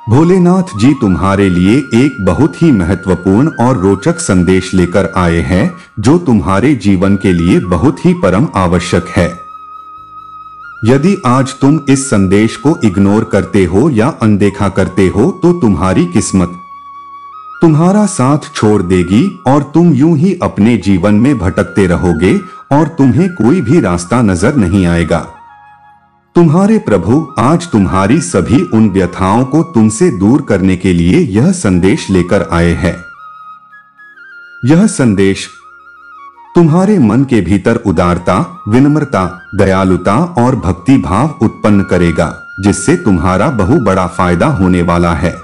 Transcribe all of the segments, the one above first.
भोलेनाथ जी तुम्हारे लिए एक बहुत ही महत्वपूर्ण और रोचक संदेश लेकर आए हैं जो तुम्हारे जीवन के लिए बहुत ही परम आवश्यक है। यदि आज तुम इस संदेश को इग्नोर करते हो या अनदेखा करते हो तो तुम्हारी किस्मत तुम्हारा साथ छोड़ देगी और तुम यूं ही अपने जीवन में भटकते रहोगे और तुम्हें कोई भी रास्ता नजर नहीं आएगा। तुम्हारे प्रभु आज तुम्हारी सभी उन व्यथाओं को तुमसे दूर करने के लिए यह संदेश लेकर आए हैं। यह संदेश तुम्हारे मन के भीतर उदारता, विनम्रता, दयालुता और भक्ति भाव उत्पन्न करेगा, जिससे तुम्हारा बहु बड़ा फायदा होने वाला है।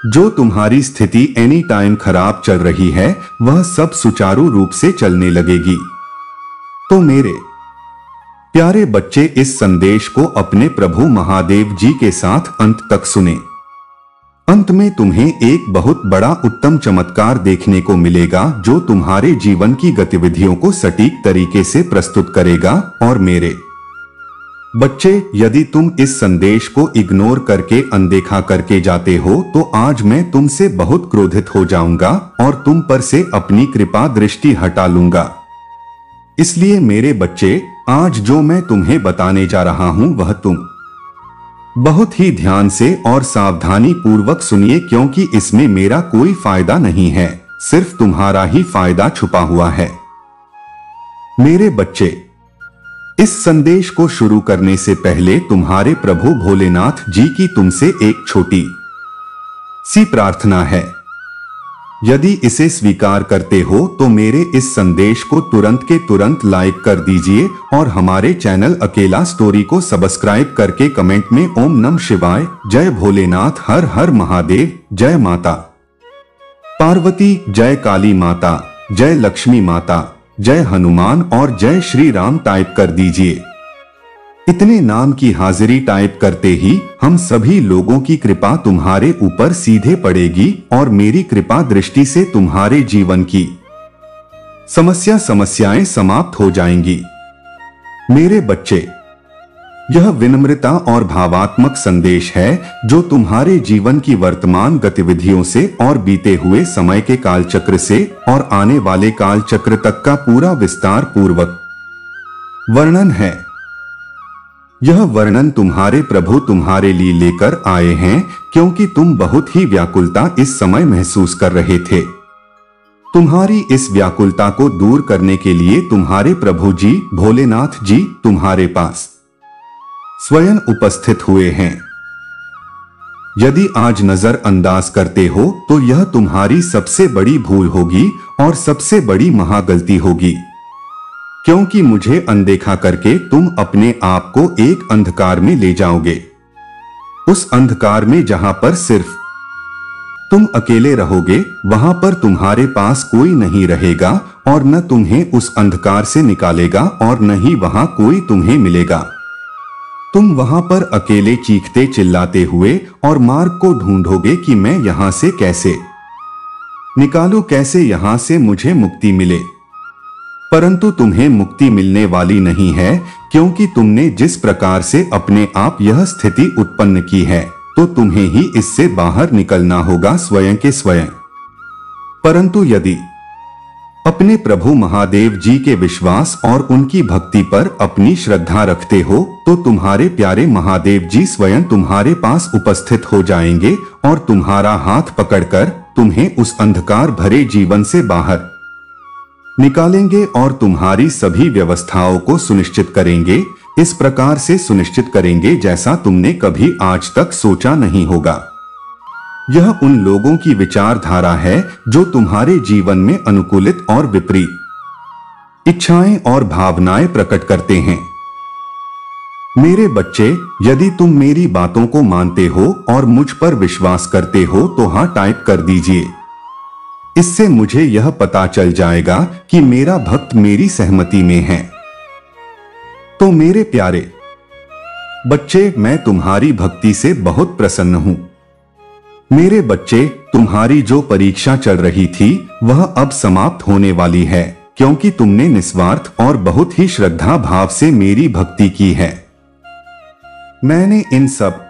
जो तुम्हारी स्थिति एनी टाइम खराब चल रही है वह सब सुचारू रूप से चलने लगेगी। तो मेरे प्यारे बच्चे, इस संदेश को अपने प्रभु महादेव जी के साथ अंत तक सुने। अंत में तुम्हें एक बहुत बड़ा उत्तम चमत्कार देखने को मिलेगा जो तुम्हारे जीवन की गतिविधियों को सटीक तरीके से प्रस्तुत करेगा। और मेरे बच्चे, यदि तुम इस संदेश को इग्नोर करके अनदेखा करके जाते हो तो आज मैं तुमसे बहुत क्रोधित हो जाऊंगा और तुम पर से अपनी कृपा दृष्टि हटा लूंगा। इसलिए मेरे बच्चे, आज जो मैं तुम्हें बताने जा रहा हूं वह तुम बहुत ही ध्यान से और सावधानी पूर्वक सुनिए, क्योंकि इसमें मेरा कोई फायदा नहीं है, सिर्फ तुम्हारा ही फायदा छुपा हुआ है। मेरे बच्चे, इस संदेश को शुरू करने से पहले तुम्हारे प्रभु भोलेनाथ जी की तुमसे एक छोटी सी प्रार्थना है। यदि इसे स्वीकार करते हो तो मेरे इस संदेश को तुरंत के तुरंत लाइक कर दीजिए और हमारे चैनल अकेला स्टोरी को सब्सक्राइब करके कमेंट में ओम नमः शिवाय, जय भोलेनाथ, हर हर महादेव, जय माता पार्वती, जय काली माता, जय लक्ष्मी माता, जय हनुमान और जय श्री राम टाइप कर दीजिए। इतने नाम की हाजिरी टाइप करते ही हम सभी लोगों की कृपा तुम्हारे ऊपर सीधे पड़ेगी और मेरी कृपा दृष्टि से तुम्हारे जीवन की समस्याएं समाप्त हो जाएंगी। मेरे बच्चे, यह विनम्रता और भावात्मक संदेश है जो तुम्हारे जीवन की वर्तमान गतिविधियों से और बीते हुए समय के कालचक्र से और आने वाले कालचक्र तक का पूरा विस्तार पूर्वक वर्णन है। यह वर्णन तुम्हारे प्रभु तुम्हारे लिए लेकर आए हैं क्योंकि तुम बहुत ही व्याकुलता इस समय महसूस कर रहे थे। तुम्हारी इस व्याकुलता को दूर करने के लिए तुम्हारे प्रभु जी भोलेनाथ जी तुम्हारे पास स्वयं उपस्थित हुए हैं। यदि आज नजरअंदाज करते हो तो यह तुम्हारी सबसे बड़ी भूल होगी और सबसे बड़ी महागलती होगी, क्योंकि मुझे अनदेखा करके तुम अपने आप को एक अंधकार में ले जाओगे। उस अंधकार में जहां पर सिर्फ तुम अकेले रहोगे, वहां पर तुम्हारे पास कोई नहीं रहेगा और न तुम्हें उस अंधकार से निकालेगा और न ही वहां कोई तुम्हें मिलेगा। तुम वहां पर अकेले चीखते चिल्लाते हुए और मार्ग को ढूंढोगे कि मैं यहां से कैसे निकालूं, कैसे यहां से मुझे मुक्ति मिले। परंतु तुम्हें मुक्ति मिलने वाली नहीं है, क्योंकि तुमने जिस प्रकार से अपने आप यह स्थिति उत्पन्न की है तो तुम्हें ही इससे बाहर निकलना होगा स्वयं के स्वयं। परंतु यदि अपने प्रभु महादेव जी के विश्वास और उनकी भक्ति पर अपनी श्रद्धा रखते हो तो तुम्हारे प्यारे महादेव जी स्वयं तुम्हारे पास उपस्थित हो जाएंगे और तुम्हारा हाथ पकड़कर तुम्हें उस अंधकार भरे जीवन से बाहर निकालेंगे और तुम्हारी सभी व्यवस्थाओं को सुनिश्चित करेंगे, इस प्रकार से सुनिश्चित करेंगे जैसा तुमने कभी आज तक सोचा नहीं होगा। यह उन लोगों की विचारधारा है जो तुम्हारे जीवन में अनुकूलित और विपरीत इच्छाएं और भावनाएं प्रकट करते हैं। मेरे बच्चे, यदि तुम मेरी बातों को मानते हो और मुझ पर विश्वास करते हो तो हाँ टाइप कर दीजिए। इससे मुझे यह पता चल जाएगा कि मेरा भक्त मेरी सहमति में है। तो मेरे प्यारे बच्चे, मैं तुम्हारी भक्ति से बहुत प्रसन्न हूं। मेरे बच्चे, तुम्हारी जो परीक्षा चल रही थी वह अब समाप्त होने वाली है, क्योंकि तुमने निस्वार्थ और बहुत ही श्रद्धा भाव से मेरी भक्ति की है। मैंने इन सब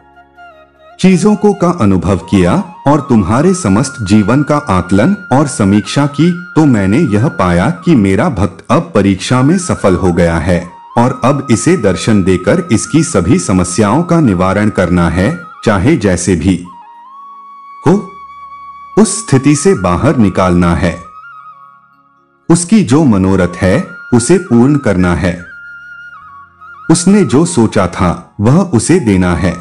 चीजों को का अनुभव किया और तुम्हारे समस्त जीवन का आकलन और समीक्षा की, तो मैंने यह पाया कि मेरा भक्त अब परीक्षा में सफल हो गया है और अब इसे दर्शन देकर इसकी सभी समस्याओं का निवारण करना है, चाहे जैसे भी हो उस स्थिति से बाहर निकालना है। उसकी जो मनोरथ है उसे पूर्ण करना है। उसने जो सोचा था वह उसे देना है।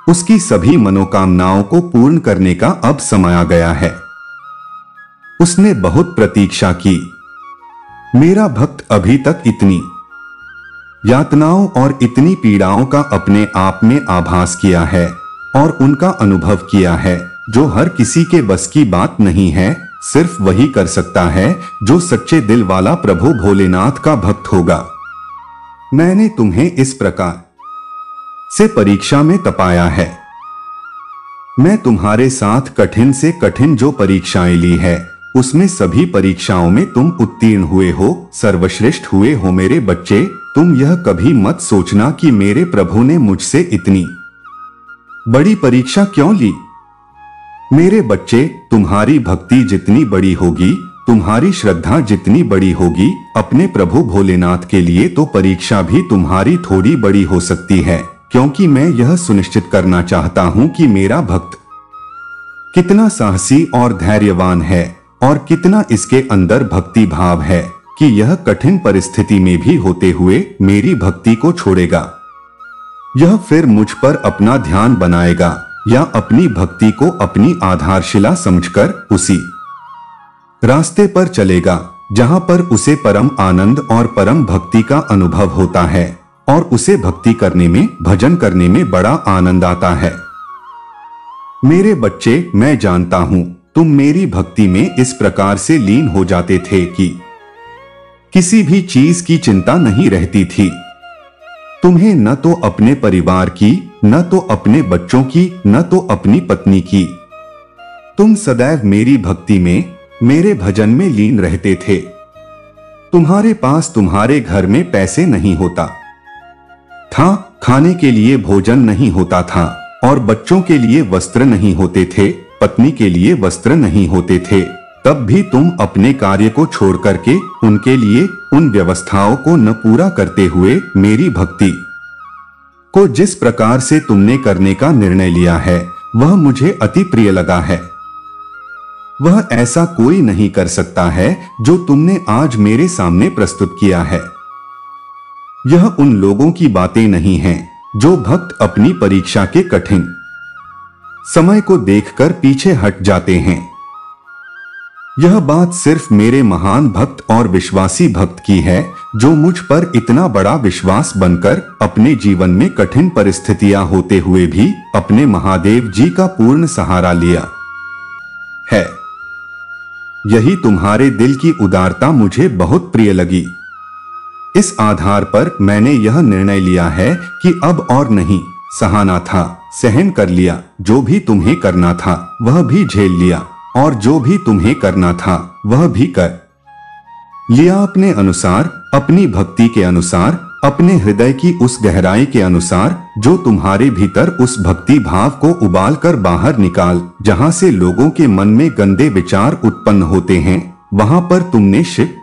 उसकी सभी मनोकामनाओं को पूर्ण करने का अब समय आ गया है। उसने बहुत प्रतीक्षा की। मेरा भक्त अभी तक इतनी यातनाओं और इतनी पीड़ाओं का अपने आप में आभास किया है और उनका अनुभव किया है, जो हर किसी के बस की बात नहीं है। सिर्फ वही कर सकता है जो सच्चे दिल वाला प्रभु भोलेनाथ का भक्त होगा। मैंने तुम्हें इस प्रकार से परीक्षा में तपाया है। मैं तुम्हारे साथ कठिन से कठिन जो परीक्षाएं ली है, उसमें सभी परीक्षाओं में तुम उत्तीर्ण हुए हो, सर्वश्रेष्ठ हुए हो। मेरे बच्चे, तुम यह कभी मत सोचना कि मेरे प्रभु ने मुझसे इतनी बड़ी परीक्षा क्यों ली। मेरे बच्चे, तुम्हारी भक्ति जितनी बड़ी होगी, तुम्हारी श्रद्धा जितनी बड़ी होगी अपने प्रभु भोलेनाथ के लिए, तो परीक्षा भी तुम्हारी थोड़ी बड़ी हो सकती है, क्योंकि मैं यह सुनिश्चित करना चाहता हूं कि मेरा भक्त कितना साहसी और धैर्यवान है और कितना इसके अंदर भक्ति भाव है कि यह कठिन परिस्थिति में भी होते हुए मेरी भक्ति को छोड़ेगा। यह फिर मुझ पर अपना ध्यान बनाएगा या अपनी भक्ति को अपनी आधारशिला समझकर उसी रास्ते पर चलेगा जहां पर उसे परम आनंद और परम भक्ति का अनुभव होता है और उसे भक्ति करने में, भजन करने में बड़ा आनंद आता है। मेरे बच्चे, मैं जानता हूं तुम मेरी भक्ति में इस प्रकार से लीन हो जाते थे कि किसी भी चीज की चिंता नहीं रहती थी। तुम्हें न तो अपने परिवार की, न तो अपने बच्चों की, न तो अपनी पत्नी की। तुम सदैव मेरी भक्ति में, मेरे भजन में लीन रहते थे। तुम्हारे पास तुम्हारे घर में पैसे नहीं होता था, खाने के लिए भोजन नहीं होता था और बच्चों के लिए वस्त्र नहीं होते थे, पत्नी के लिए वस्त्र नहीं होते थे। तब भी तुम अपने कार्य को छोड़ करके उनके लिए उन व्यवस्थाओं को न पूरा करते हुए मेरी भक्ति को जिस प्रकार से तुमने करने का निर्णय लिया है, वह मुझे अति प्रिय लगा है। वह ऐसा कोई नहीं कर सकता है जो तुमने आज मेरे सामने प्रस्तुत किया है। यह उन लोगों की बातें नहीं हैं जो भक्त अपनी परीक्षा के कठिन समय को देखकर पीछे हट जाते हैं। यह बात सिर्फ मेरे महान भक्त और विश्वासी भक्त की है, जो मुझ पर इतना बड़ा विश्वास बनकर अपने जीवन में कठिन परिस्थितियां होते हुए भी अपने महादेव जी का पूर्ण सहारा लिया है। यही तुम्हारे दिल की उदारता मुझे बहुत प्रिय लगी। इस आधार पर मैंने यह निर्णय लिया है कि अब और नहीं सहाना था, सहन कर लिया। जो भी तुम्हें करना था वह भी झेल लिया और जो भी तुम्हें करना था वह भी कर लिया, अपने अनुसार, अपनी भक्ति के अनुसार, अपने हृदय की उस गहराई के अनुसार जो तुम्हारे भीतर उस भक्ति भाव को उबाल कर बाहर निकाल, जहां से लोगों के मन में गंदे विचार उत्पन्न होते हैं। वहां पर तुमने शिव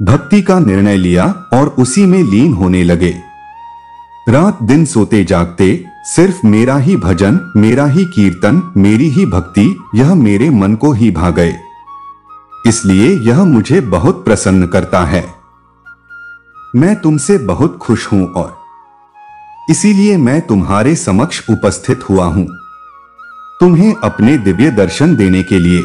भक्ति का निर्णय लिया और उसी में लीन होने लगे। रात दिन सोते जागते सिर्फ मेरा ही भजन, मेरा ही कीर्तन, मेरी ही भक्ति, यह मेरे मन को ही भा गए। इसलिए यह मुझे बहुत प्रसन्न करता है। मैं तुमसे बहुत खुश हूं और इसीलिए मैं तुम्हारे समक्ष उपस्थित हुआ हूं, तुम्हें अपने दिव्य दर्शन देने के लिए।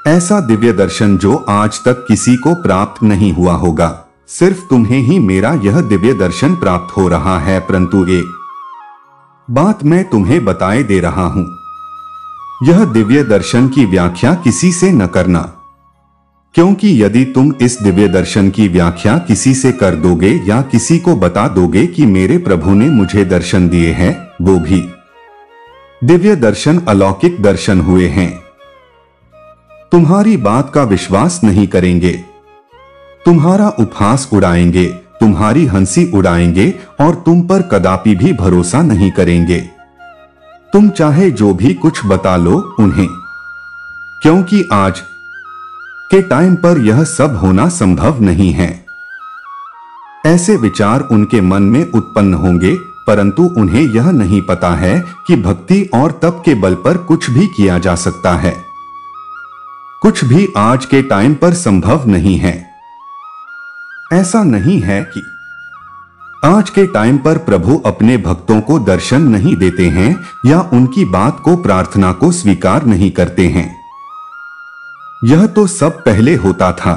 ऐसा दिव्य दर्शन जो आज तक किसी को प्राप्त नहीं हुआ होगा। सिर्फ तुम्हें ही मेरा यह दिव्य दर्शन प्राप्त हो रहा है। परंतु एक बात मैं तुम्हें बताए दे रहा हूं, यह दिव्य दर्शन की व्याख्या किसी से न करना, क्योंकि यदि तुम इस दिव्य दर्शन की व्याख्या किसी से कर दोगे या किसी को बता दोगे कि मेरे प्रभु ने मुझे दर्शन दिए हैं, वो भी दिव्य दर्शन, अलौकिक दर्शन हुए हैं, तुम्हारी बात का विश्वास नहीं करेंगे, तुम्हारा उपहास उड़ाएंगे, तुम्हारी हंसी उड़ाएंगे और तुम पर कदापि भी भरोसा नहीं करेंगे। तुम चाहे जो भी कुछ बता लो उन्हें, क्योंकि आज के टाइम पर यह सब होना संभव नहीं है। ऐसे विचार उनके मन में उत्पन्न होंगे, परंतु उन्हें यह नहीं पता है कि भक्ति और तप के बल पर कुछ भी किया जा सकता है। कुछ भी आज के टाइम पर संभव नहीं है। ऐसा नहीं है कि आज के टाइम पर प्रभु अपने भक्तों को दर्शन नहीं देते हैं या उनकी बात को, प्रार्थना को स्वीकार नहीं करते हैं। यह तो सब पहले होता था।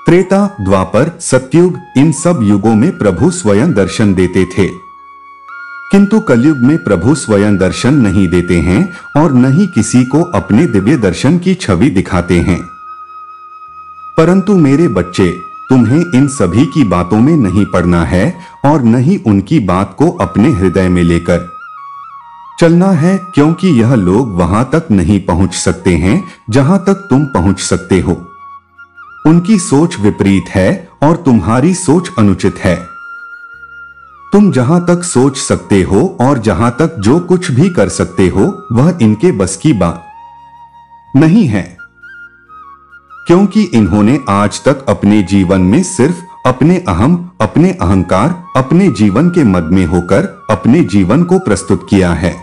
त्रेता, द्वापर, सतयुग, इन सब युगों में प्रभु स्वयं दर्शन देते थे, किंतु कलयुग में प्रभु स्वयं दर्शन नहीं देते हैं और न ही किसी को अपने दिव्य दर्शन की छवि दिखाते हैं। परंतु मेरे बच्चे, तुम्हें इन सभी की बातों में नहीं पड़ना है और न ही उनकी बात को अपने हृदय में लेकर चलना है, क्योंकि यह लोग वहां तक नहीं पहुंच सकते हैं जहां तक तुम पहुंच सकते हो। उनकी सोच विपरीत है और तुम्हारी सोच अनुचित है। तुम जहां तक सोच सकते हो और जहां तक जो कुछ भी कर सकते हो वह इनके बस की बात नहीं है, क्योंकि इन्होंने आज तक अपने जीवन में सिर्फ अपने अहम, अपने अहंकार, अपने जीवन के मद में होकर अपने जीवन को प्रस्तुत किया है।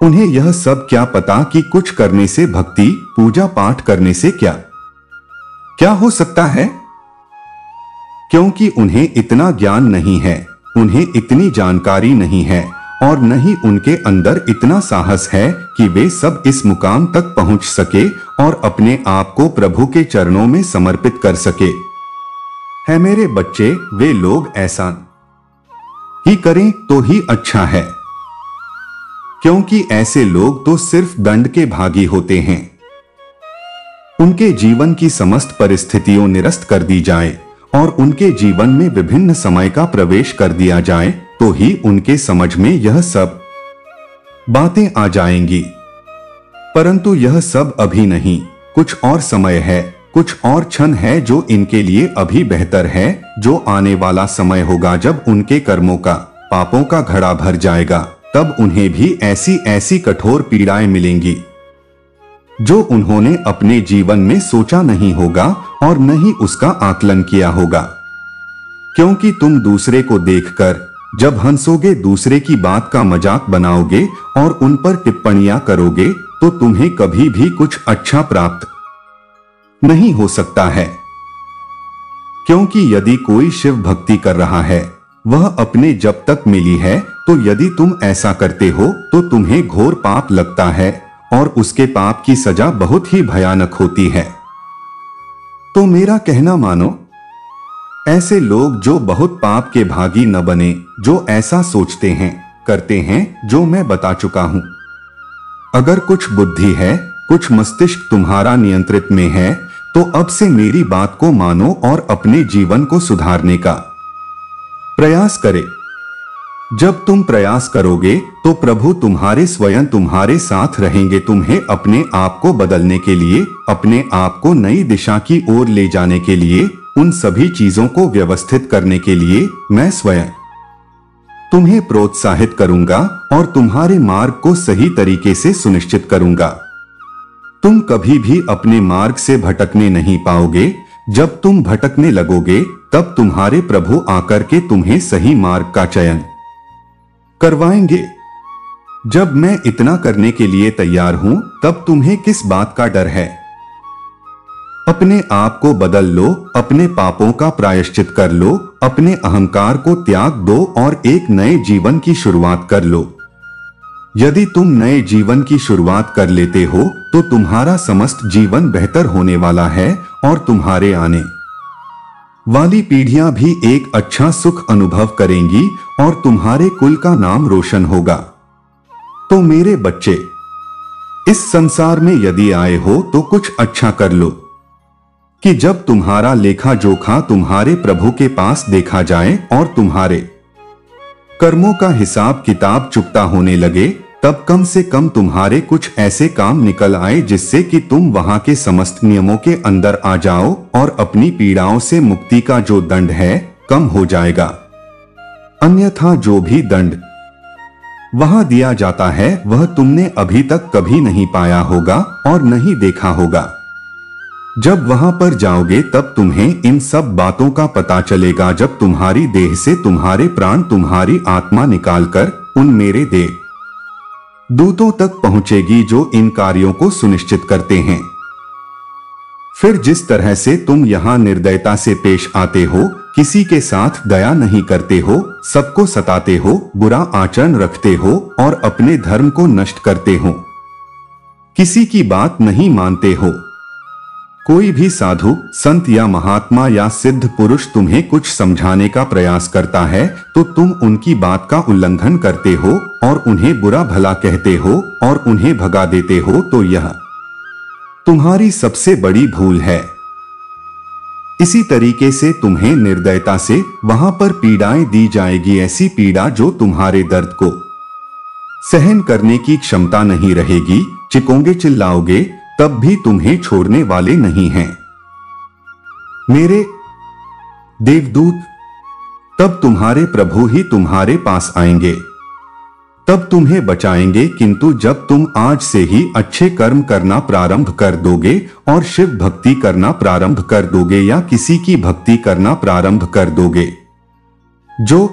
उन्हें यह सब क्या पता कि कुछ करने से, भक्ति पूजा पाठ करने से क्या हो सकता है, क्योंकि उन्हें इतना ज्ञान नहीं है, उन्हें इतनी जानकारी नहीं है और न ही उनके अंदर इतना साहस है कि वे सब इस मुकाम तक पहुंच सके और अपने आप को प्रभु के चरणों में समर्पित कर सके। है मेरे बच्चे, वे लोग ऐसा ही करें तो ही अच्छा है, क्योंकि ऐसे लोग तो सिर्फ दंड के भागी होते हैं। उनके जीवन की समस्त परिस्थितियों निरस्त कर दी जाए और उनके जीवन में विभिन्न समय का प्रवेश कर दिया जाए तो ही उनके समझ में यह सब बातें आ जाएंगी। परंतु यह सब अभी नहीं, कुछ और समय है, कुछ और क्षण है जो इनके लिए अभी बेहतर है। जो आने वाला समय होगा जब उनके कर्मों का, पापों का घड़ा भर जाएगा, तब उन्हें भी ऐसी ऐसी कठोर पीड़ाएं मिलेंगी जो उन्होंने अपने जीवन में सोचा नहीं होगा और न ही उसका आकलन किया होगा। क्योंकि तुम दूसरे को देखकर जब हंसोगे, दूसरे की बात का मजाक बनाओगे और उन पर टिप्पणियां करोगे, तो तुम्हें कभी भी कुछ अच्छा प्राप्त नहीं हो सकता है। क्योंकि यदि कोई शिव भक्ति कर रहा है, वह अपने जब तक मिली है, तो यदि तुम ऐसा करते हो तो तुम्हें घोर पाप लगता है और उसके पाप की सजा बहुत ही भयानक होती है। तो मेरा कहना मानो। ऐसे लोग जो बहुत पाप के भागी न बने, जो ऐसा सोचते हैं, करते हैं जो मैं बता चुका हूं। अगर कुछ बुद्धि है, कुछ मस्तिष्क तुम्हारा नियंत्रित में है, तो अब से मेरी बात को मानो और अपने जीवन को सुधारने का प्रयास करे। जब तुम प्रयास करोगे तो प्रभु तुम्हारे स्वयं तुम्हारे साथ रहेंगे। तुम्हें अपने आप को बदलने के लिए, अपने आप को नई दिशा की ओर ले जाने के लिए, उन सभी चीजों को व्यवस्थित करने के लिए मैं स्वयं तुम्हें प्रोत्साहित करूंगा और तुम्हारे मार्ग को सही तरीके से सुनिश्चित करूंगा। तुम कभी भी अपने मार्ग से भटकने नहीं पाओगे। जब तुम भटकने लगोगे तब तुम्हारे प्रभु आकर के तुम्हें सही मार्ग का चयन करवाएंगे। जब मैं इतना करने के लिए तैयार हूं, तब तुम्हें किस बात का डर है? अपने आप को बदल लो, अपने पापों का प्रायश्चित कर लो, अपने अहंकार को त्याग दो और एक नए जीवन की शुरुआत कर लो। यदि तुम नए जीवन की शुरुआत कर लेते हो तो तुम्हारा समस्त जीवन बेहतर होने वाला है और तुम्हारे आने वाली पीढ़ियां भी एक अच्छा सुख अनुभव करेंगी और तुम्हारे कुल का नाम रोशन होगा। तो मेरे बच्चे, इस संसार में यदि आए हो तो कुछ अच्छा कर लो कि जब तुम्हारा लेखा जोखा तुम्हारे प्रभु के पास देखा जाए और तुम्हारे कर्मों का हिसाब किताब चुकता होने लगे, तब कम से कम तुम्हारे कुछ ऐसे काम निकल आए जिससे कि तुम वहां के समस्त नियमों के अंदर आ जाओ और अपनी पीड़ाओं से मुक्ति का जो दंड है कम हो जाएगा। अन्यथा जो भी दंड वहां दिया जाता है वह तुमने अभी तक कभी नहीं पाया होगा और नहीं देखा होगा। जब वहां पर जाओगे तब तुम्हें इन सब बातों का पता चलेगा, जब तुम्हारी देह से तुम्हारे प्राण तुम्हारी आत्मा निकालकर उन मेरे देव दूतों तक पहुंचेगी जो इन कार्यों को सुनिश्चित करते हैं। फिर जिस तरह से तुम यहाँ निर्दयता से पेश आते हो, किसी के साथ दया नहीं करते हो, सबको सताते हो, बुरा आचरण रखते हो और अपने धर्म को नष्ट करते हो, किसी की बात नहीं मानते हो, कोई भी साधु संत या महात्मा या सिद्ध पुरुष तुम्हें कुछ समझाने का प्रयास करता है तो तुम उनकी बात का उल्लंघन करते हो और उन्हें बुरा भला कहते हो और उन्हें भगा देते हो, तो यह तुम्हारी सबसे बड़ी भूल है। इसी तरीके से तुम्हें निर्दयता से वहां पर पीड़ाएं दी जाएगी, ऐसी पीड़ा जो तुम्हारे दर्द को सहन करने की क्षमता नहीं रहेगी। चिकोंगे, चिल्लाओगे, तब भी तुम्हें छोड़ने वाले नहीं हैं मेरे देवदूत। तब तुम्हारे प्रभु ही तुम्हारे पास आएंगे, तब तुम्हें बचाएंगे। किंतु जब तुम आज से ही अच्छे कर्म करना प्रारंभ कर दोगे और शिव भक्ति करना प्रारंभ कर दोगे या किसी की भक्ति करना प्रारंभ कर दोगे, जो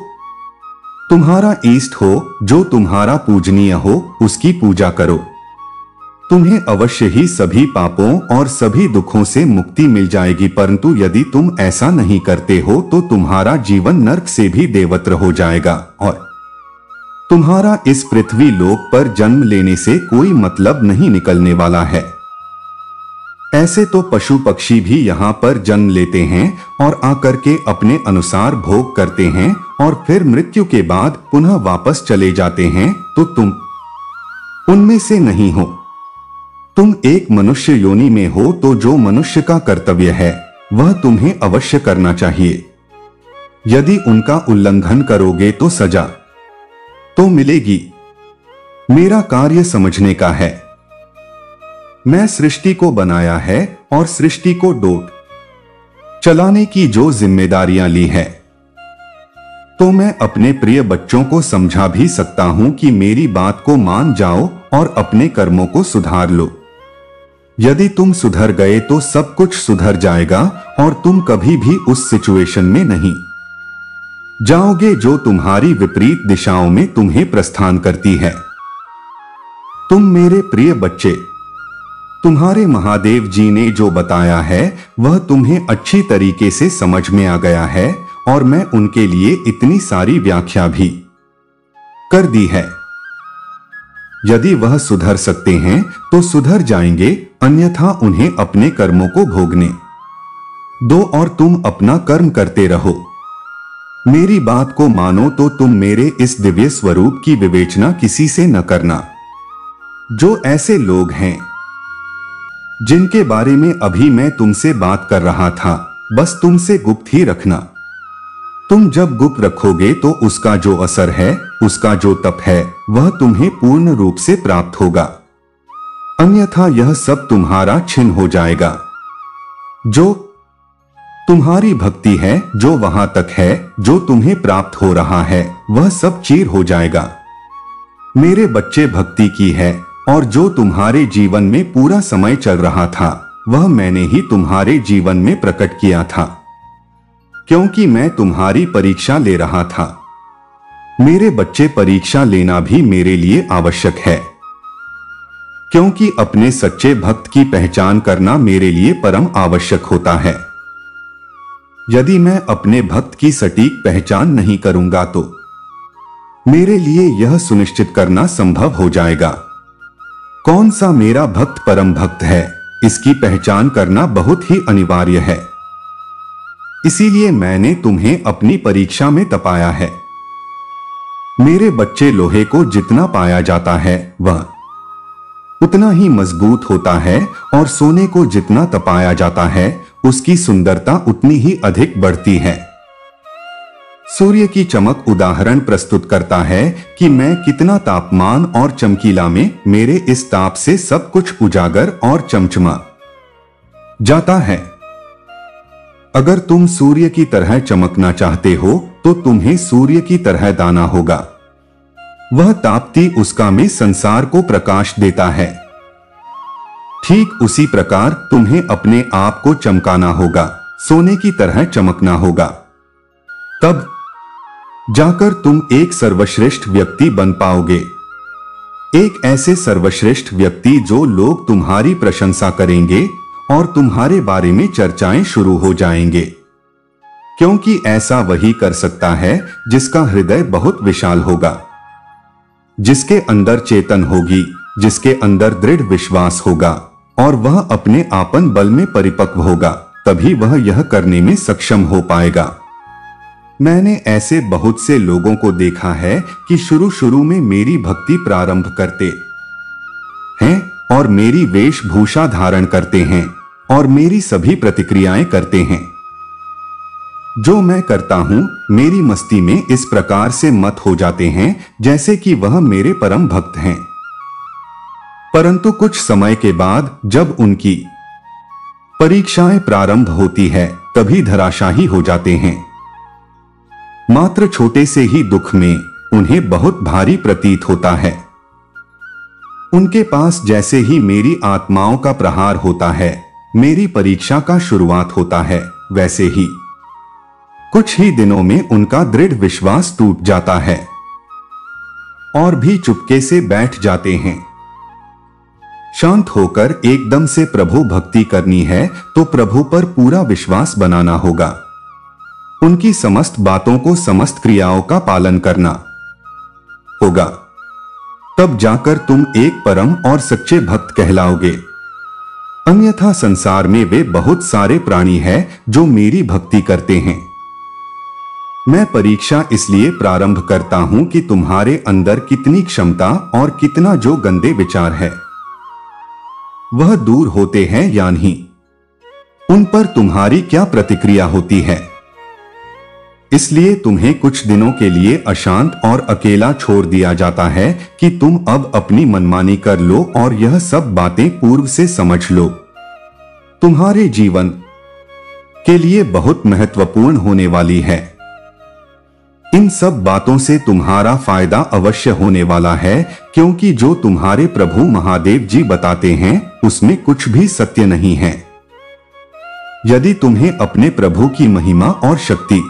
तुम्हारा इष्ट हो, जो तुम्हारा पूजनीय हो, उसकी पूजा करो, तुम्हें अवश्य ही सभी पापों और सभी दुखों से मुक्ति मिल जाएगी। परंतु यदि तुम ऐसा नहीं करते हो तो तुम्हारा जीवन नरक से भी देवत्र हो जाएगा और तुम्हारा इस पृथ्वी लोक पर जन्म लेने से कोई मतलब नहीं निकलने वाला है। ऐसे तो पशु पक्षी भी यहाँ पर जन्म लेते हैं और आकर के अपने अनुसार भोग करते हैं और फिर मृत्यु के बाद पुनः वापस चले जाते हैं, तो तुम उनमें से नहीं हो। तुम एक मनुष्य योनि में हो, तो जो मनुष्य का कर्तव्य है वह तुम्हें अवश्य करना चाहिए। यदि उनका उल्लंघन करोगे तो सजा तो मिलेगी। मेरा कार्य समझने का है। मैं सृष्टि को बनाया है और सृष्टि को डोट चलाने की जो जिम्मेदारियां ली है, तो मैं अपने प्रिय बच्चों को समझा भी सकता हूं कि मेरी बात को मान जाओ और अपने कर्मों को सुधार लो। यदि तुम सुधर गए तो सब कुछ सुधर जाएगा और तुम कभी भी उस सिचुएशन में नहीं जाओगे जो तुम्हारी विपरीत दिशाओं में तुम्हें प्रस्थान करती है। तुम मेरे प्रिय बच्चे, तुम्हारे महादेव जी ने जो बताया है वह तुम्हें अच्छी तरीके से समझ में आ गया है और मैं उनके लिए इतनी सारी व्याख्या भी कर दी है। यदि वह सुधर सकते हैं तो सुधर जाएंगे, अन्यथा उन्हें अपने कर्मों को भोगने दो और तुम अपना कर्म करते रहो। मेरी बात को मानो तो तुम मेरे इस दिव्य स्वरूप की विवेचना किसी से न करना। जो ऐसे लोग हैं जिनके बारे में अभी मैं तुमसे बात कर रहा था, बस तुमसे गुप्त ही रखना। तुम जब गुप्त रखोगे तो उसका जो असर है, उसका जो तप है, वह तुम्हें पूर्ण रूप से प्राप्त होगा, अन्यथा यह सब तुम्हारा छिन्न हो जाएगा। जो तुम्हारी भक्ति है, जो वहां तक है, जो तुम्हें प्राप्त हो रहा है, वह सब चीर हो जाएगा। मेरे बच्चे, भक्ति की है और जो तुम्हारे जीवन में पूरा समय चल रहा था वह मैंने ही तुम्हारे जीवन में प्रकट किया था, क्योंकि मैं तुम्हारी परीक्षा ले रहा था। मेरे बच्चे, परीक्षा लेना भी मेरे लिए आवश्यक है, क्योंकि अपने सच्चे भक्त की पहचान करना मेरे लिए परम आवश्यक होता है। यदि मैं अपने भक्त की सटीक पहचान नहीं करूंगा तो मेरे लिए यह सुनिश्चित करना संभव हो जाएगा कौन सा मेरा भक्त परम भक्त है, इसकी पहचान करना बहुत ही अनिवार्य है। इसीलिए मैंने तुम्हें अपनी परीक्षा में तपाया है। मेरे बच्चे, लोहे को जितना पाया जाता है वह उतना ही मजबूत होता है और सोने को जितना तपाया जाता है उसकी सुंदरता उतनी ही अधिक बढ़ती है। सूर्य की चमक उदाहरण प्रस्तुत करता है कि मैं कितना तापमान और चमकीला में मेरे इस ताप से सब कुछ उजागर और चमचमा जाता है। अगर तुम सूर्य की तरह चमकना चाहते हो तो तुम्हें सूर्य की तरह दाना होगा। वह ताप्ती उसका में संसार को प्रकाश देता है। ठीक उसी प्रकार तुम्हें अपने आप को चमकाना होगा, सोने की तरह चमकना होगा। तब जाकर तुम एक सर्वश्रेष्ठ व्यक्ति बन पाओगे, एक ऐसे सर्वश्रेष्ठ व्यक्ति जो लोग तुम्हारी प्रशंसा करेंगे और तुम्हारे बारे में चर्चाएं शुरू हो जाएंगे, क्योंकि ऐसा वही कर सकता है जिसका हृदय बहुत विशाल होगा, जिसके अंदर चेतन होगी, जिसके अंदर दृढ़ विश्वास होगा और वह अपने आपन बल में परिपक्व होगा, तभी वह यह करने में सक्षम हो पाएगा। मैंने ऐसे बहुत से लोगों को देखा है कि शुरू में मेरी भक्ति प्रारंभ करते हैं और मेरी वेशभूषा धारण करते हैं और मेरी सभी प्रतिक्रियाएं करते हैं। जो मैं करता हूं, मेरी मस्ती में इस प्रकार से मत हो जाते हैं जैसे कि वह मेरे परम भक्त हैं। परंतु कुछ समय के बाद जब उनकी परीक्षाएं प्रारंभ होती है, तभी धराशायी हो जाते हैं। मात्र छोटे से ही दुख में उन्हें बहुत भारी प्रतीत होता है। उनके पास जैसे ही मेरी आत्माओं का प्रहार होता है, मेरी परीक्षा का शुरुआत होता है, वैसे ही कुछ ही दिनों में उनका दृढ़ विश्वास टूट जाता है और भी चुपके से बैठ जाते हैं। शांत होकर एकदम से प्रभु भक्ति करनी है तो प्रभु पर पूरा विश्वास बनाना होगा, उनकी समस्त बातों को, समस्त क्रियाओं का पालन करना होगा। तब जाकर तुम एक परम और सच्चे भक्त कहलाओगे। अन्यथा संसार में वे बहुत सारे प्राणी हैं जो मेरी भक्ति करते हैं। मैं परीक्षा इसलिए प्रारंभ करता हूं कि तुम्हारे अंदर कितनी क्षमता और कितना जो गंदे विचार है वह दूर होते हैं या नहीं, उन पर तुम्हारी क्या प्रतिक्रिया होती है। इसलिए तुम्हें कुछ दिनों के लिए अशांत और अकेला छोड़ दिया जाता है कि तुम अब अपनी मनमानी कर लो और यह सब बातें पूर्व से समझ लो। तुम्हारे जीवन के लिए बहुत महत्वपूर्ण होने वाली है। इन सब बातों से तुम्हारा फायदा अवश्य होने वाला है, क्योंकि जो तुम्हारे प्रभु महादेव जी बताते हैं उसमें कुछ भी सत्य नहीं है। यदि तुम्हें अपने प्रभु की महिमा और शक्ति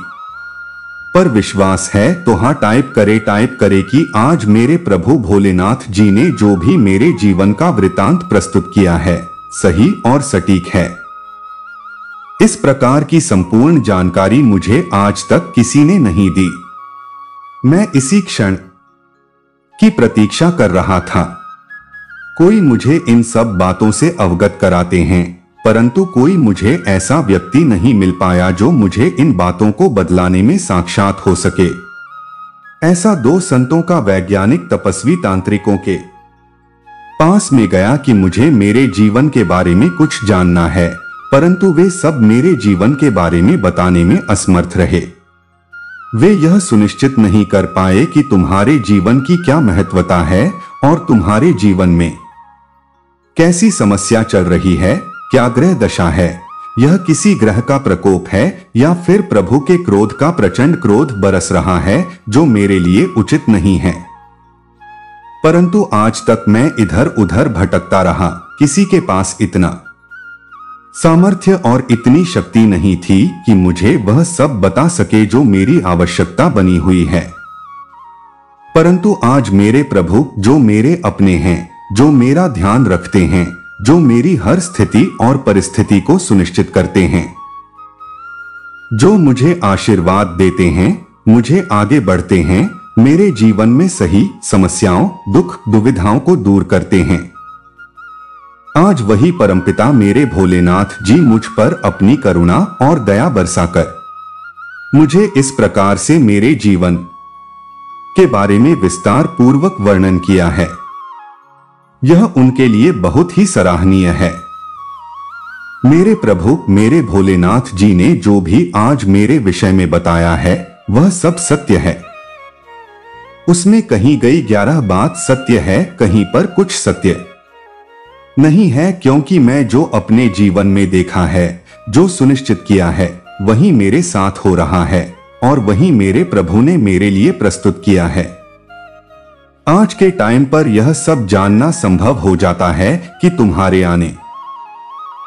पर विश्वास है तो हाँ टाइप करे कि आज मेरे प्रभु भोलेनाथ जी ने जो भी मेरे जीवन का वृतांत प्रस्तुत किया है सही और सटीक है। इस प्रकार की संपूर्ण जानकारी मुझे आज तक किसी ने नहीं दी। मैं इसी क्षण की प्रतीक्षा कर रहा था। कोई मुझे इन सब बातों से अवगत कराते हैं, परंतु कोई मुझे ऐसा व्यक्ति नहीं मिल पाया जो मुझे इन बातों को बदलाने में साक्षात हो सके। ऐसा दो संतों का वैज्ञानिक तपस्वी तांत्रिकों के पास में गया कि मुझे मेरे जीवन के बारे में कुछ जानना है, परंतु वे सब मेरे जीवन के बारे में बताने में असमर्थ रहे। वे यह सुनिश्चित नहीं कर पाए कि तुम्हारे जीवन की क्या महत्वता है और तुम्हारे जीवन में कैसी समस्या चल रही है, क्या ग्रह दशा है, यह किसी ग्रह का प्रकोप है या फिर प्रभु के क्रोध का प्रचंड क्रोध बरस रहा है जो मेरे लिए उचित नहीं है। परंतु आज तक मैं इधर उधर भटकता रहा। किसी के पास इतना सामर्थ्य और इतनी शक्ति नहीं थी कि मुझे वह सब बता सके जो मेरी आवश्यकता बनी हुई है। परंतु आज मेरे प्रभु जो मेरे अपने हैं, जो मेरा ध्यान रखते हैं, जो मेरी हर स्थिति और परिस्थिति को सुनिश्चित करते हैं, जो मुझे आशीर्वाद देते हैं, मुझे आगे बढ़ते हैं, मेरे जीवन में सही समस्याओं, दुख, दुविधाओं को दूर करते हैं। आज वही परमपिता मेरे भोलेनाथ जी मुझ पर अपनी करुणा और दया बरसाकर मुझे इस प्रकार से मेरे जीवन के बारे में विस्तार पूर्वक वर्णन किया है। यह उनके लिए बहुत ही सराहनीय है। मेरे प्रभु मेरे भोलेनाथ जी ने जो भी आज मेरे विषय में बताया है वह सब सत्य है। उसमें कहीं गई 11 बात सत्य है, कहीं पर कुछ सत्य नहीं है, क्योंकि मैं जो अपने जीवन में देखा है, जो सुनिश्चित किया है, वही मेरे साथ हो रहा है और वही मेरे प्रभु ने मेरे लिए प्रस्तुत किया है। आज के टाइम पर यह सब जानना संभव हो जाता है कि तुम्हारे आने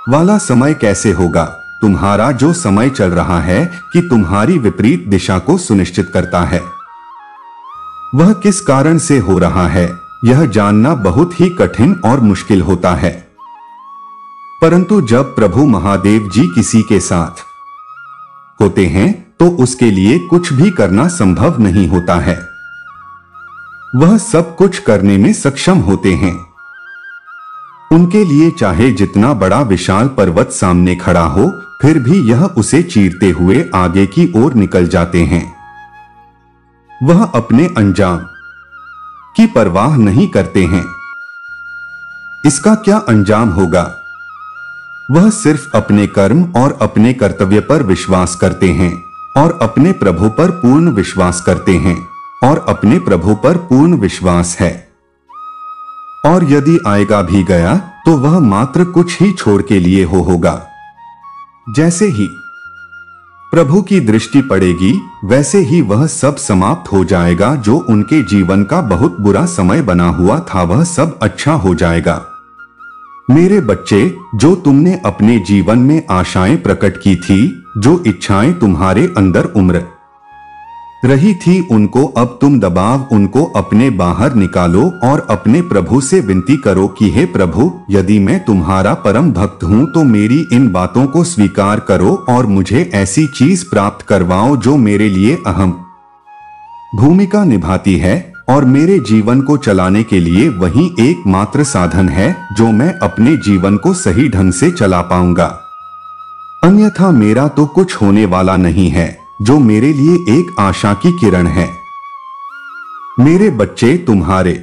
वाला समय कैसे होगा। तुम्हारा जो समय चल रहा है कि तुम्हारी विपरीत दिशा को सुनिश्चित करता है, वह किस कारण से हो रहा है यह जानना बहुत ही कठिन और मुश्किल होता है। परंतु जब प्रभु महादेव जी किसी के साथ होते हैं तो उसके लिए कुछ भी करना संभव नहीं होता है। वह सब कुछ करने में सक्षम होते हैं। उनके लिए चाहे जितना बड़ा विशाल पर्वत सामने खड़ा हो, फिर भी यह उसे चीरते हुए आगे की ओर निकल जाते हैं। वह अपने अंजाम की परवाह नहीं करते हैं। इसका क्या अंजाम होगा? वह सिर्फ अपने कर्म और अपने कर्तव्य पर विश्वास करते हैं और अपने प्रभु पर पूर्ण विश्वास करते हैं और अपने प्रभु पर पूर्ण विश्वास है। और यदि आएगा भी गया तो वह मात्र कुछ ही छोड़ के लिए होगा। जैसे ही प्रभु की दृष्टि पड़ेगी वैसे ही वह सब समाप्त हो जाएगा। जो उनके जीवन का बहुत बुरा समय बना हुआ था वह सब अच्छा हो जाएगा। मेरे बच्चे, जो तुमने अपने जीवन में आशाएं प्रकट की थी, जो इच्छाएं तुम्हारे अंदर उम्र रही थी, उनको अब तुम दबाव उनको अपने बाहर निकालो और अपने प्रभु से विनती करो कि हे प्रभु, यदि मैं तुम्हारा परम भक्त हूं तो मेरी इन बातों को स्वीकार करो और मुझे ऐसी चीज प्राप्त करवाओ जो मेरे लिए अहम भूमिका निभाती है और मेरे जीवन को चलाने के लिए वही एकमात्र साधन है जो मैं अपने जीवन को सही ढंग से चला पाऊंगा। अन्यथा मेरा तो कुछ होने वाला नहीं है, जो मेरे लिए एक आशा की किरण है। मेरे बच्चे, तुम्हारे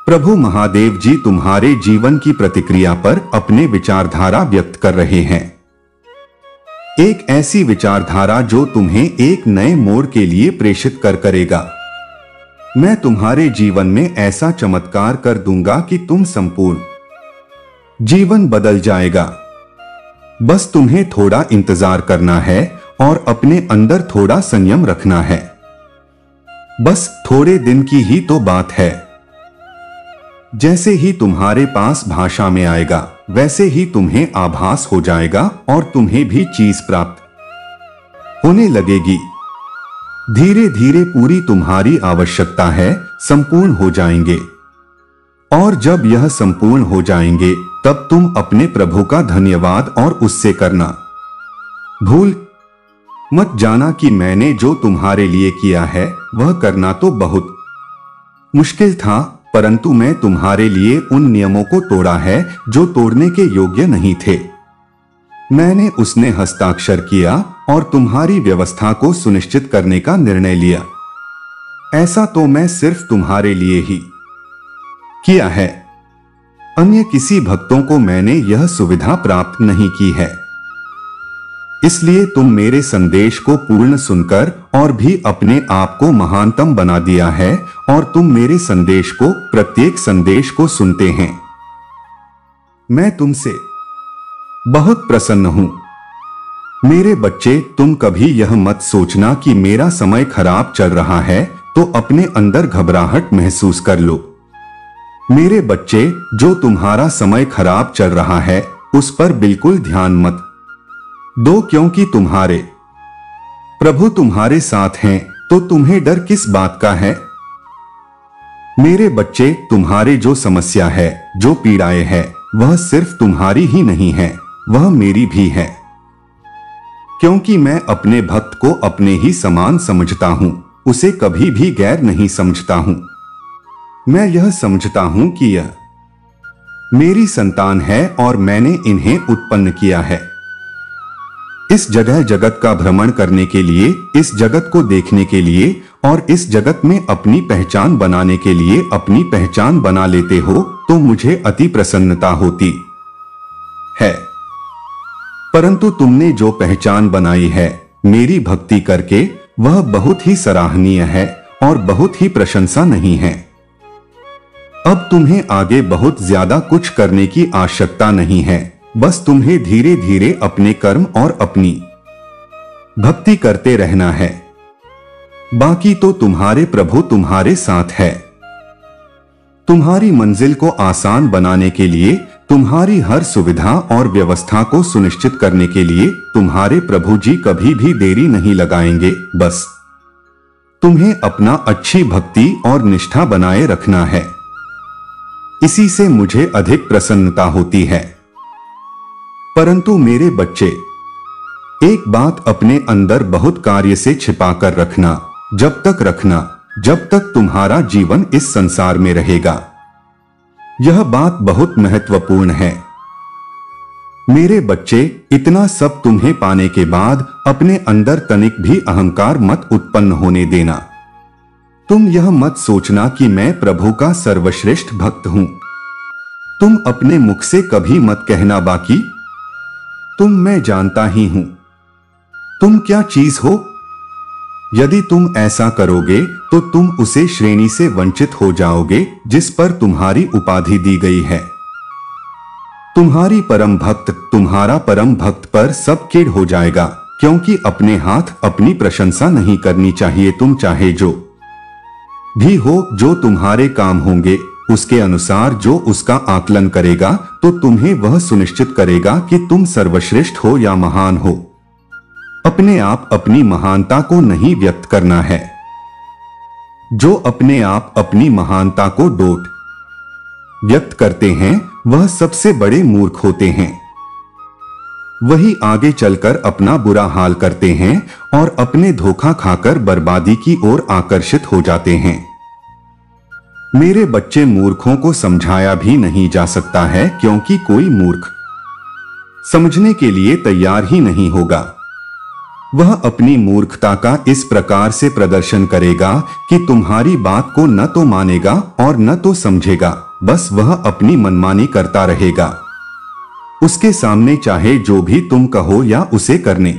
प्रभु महादेव जी तुम्हारे जीवन की प्रतिक्रिया पर अपने विचारधारा व्यक्त कर रहे हैं। एक ऐसी विचारधारा जो तुम्हें एक नए मोड़ के लिए प्रेषित करेगा। मैं तुम्हारे जीवन में ऐसा चमत्कार कर दूंगा कि तुम संपूर्ण जीवन बदल जाएगा। बस तुम्हें थोड़ा इंतजार करना है और अपने अंदर थोड़ा संयम रखना है। बस थोड़े दिन की ही तो बात है। जैसे ही तुम्हारे पास भाषा में आएगा वैसे ही तुम्हें आभास हो जाएगा और तुम्हें भी चीज प्राप्त होने लगेगी। धीरे धीरे पूरी तुम्हारी आवश्यकता है संपूर्ण हो जाएंगे और जब यह संपूर्ण हो जाएंगे तब तुम अपने प्रभु का धन्यवाद और उससे करना भूल मत जाना कि मैंने जो तुम्हारे लिए किया है वह करना तो बहुत मुश्किल था, परंतु मैं तुम्हारे लिए उन नियमों को तोड़ा है जो तोड़ने के योग्य नहीं थे। मैंने उसने हस्ताक्षर किया और तुम्हारी व्यवस्था को सुनिश्चित करने का निर्णय लिया। ऐसा तो मैं सिर्फ तुम्हारे लिए ही किया है, अन्य किसी भक्तों को मैंने यह सुविधा प्राप्त नहीं की है। इसलिए तुम मेरे संदेश को पूर्ण सुनकर और भी अपने आप को महानतम बना दिया है और तुम मेरे संदेश को, प्रत्येक संदेश को सुनते हैं। मैं तुमसे बहुत प्रसन्न हूं। मेरे बच्चे, तुम कभी यह मत सोचना कि मेरा समय खराब चल रहा है तो अपने अंदर घबराहट महसूस कर लो। मेरे बच्चे, जो तुम्हारा समय खराब चल रहा है उस पर बिल्कुल ध्यान मत दो, क्योंकि तुम्हारे प्रभु तुम्हारे साथ हैं, तो तुम्हें डर किस बात का है। मेरे बच्चे, तुम्हारे जो समस्या है, जो पीड़ाएं है, वह सिर्फ तुम्हारी ही नहीं है, वह मेरी भी है। क्योंकि मैं अपने भक्त को अपने ही समान समझता हूं, उसे कभी भी गैर नहीं समझता हूं। मैं यह समझता हूं कि यह मेरी संतान है और मैंने इन्हें उत्पन्न किया है इस जगह जगत का भ्रमण करने के लिए, इस जगत को देखने के लिए और इस जगत में अपनी पहचान बनाने के लिए। अपनी पहचान बना लेते हो तो मुझे अति प्रसन्नता होती है। परंतु तुमने जो पहचान बनाई है मेरी भक्ति करके, वह बहुत ही सराहनीय है और बहुत ही प्रशंसा नहीं है। अब तुम्हें आगे बहुत ज्यादा कुछ करने की आवश्यकता नहीं है। बस तुम्हें धीरे धीरे अपने कर्म और अपनी भक्ति करते रहना है। बाकी तो तुम्हारे प्रभु तुम्हारे साथ है। तुम्हारी मंजिल को आसान बनाने के लिए, तुम्हारी हर सुविधा और व्यवस्था को सुनिश्चित करने के लिए तुम्हारे प्रभु जी कभी भी देरी नहीं लगाएंगे। बस तुम्हें अपना अच्छी भक्ति और निष्ठा बनाए रखना है। इसी से मुझे अधिक प्रसन्नता होती है। परंतु मेरे बच्चे, एक बात अपने अंदर बहुत कार्य से छिपाकर रखना, जब तक रखना जब तक तुम्हारा जीवन इस संसार में रहेगा। यह बात बहुत महत्वपूर्ण है। मेरे बच्चे, इतना सब तुम्हें पाने के बाद अपने अंदर तनिक भी अहंकार मत उत्पन्न होने देना। तुम यह मत सोचना कि मैं प्रभु का सर्वश्रेष्ठ भक्त हूं। तुम अपने मुख से कभी मत कहना बाकी मैं जानता ही हूं तुम क्या चीज हो। यदि तुम ऐसा करोगे तो तुम उसे श्रेणी से वंचित हो जाओगे जिस पर तुम्हारी उपाधि दी गई है। तुम्हारी परम भक्त, तुम्हारा परम भक्त पर सब किड़ हो जाएगा, क्योंकि अपने हाथ अपनी प्रशंसा नहीं करनी चाहिए। तुम चाहे जो भी हो, जो तुम्हारे काम होंगे उसके अनुसार जो उसका आकलन करेगा तो तुम्हें वह सुनिश्चित करेगा कि तुम सर्वश्रेष्ठ हो या महान हो। अपने आप अपनी महानता को नहीं व्यक्त करना है। जो अपने आप अपनी महानता को डोट व्यक्त करते हैं वह सबसे बड़े मूर्ख होते हैं। वही आगे चलकर अपना बुरा हाल करते हैं और अपने धोखा खाकर बर्बादी की ओर आकर्षित हो जाते हैं। मेरे बच्चे, मूर्खों को समझाया भी नहीं जा सकता है, क्योंकि कोई मूर्ख समझने के लिए तैयार ही नहीं होगा। वह अपनी मूर्खता का इस प्रकार से प्रदर्शन करेगा कि तुम्हारी बात को न तो मानेगा और न तो समझेगा, बस वह अपनी मनमानी करता रहेगा। उसके सामने चाहे जो भी तुम कहो या उसे करने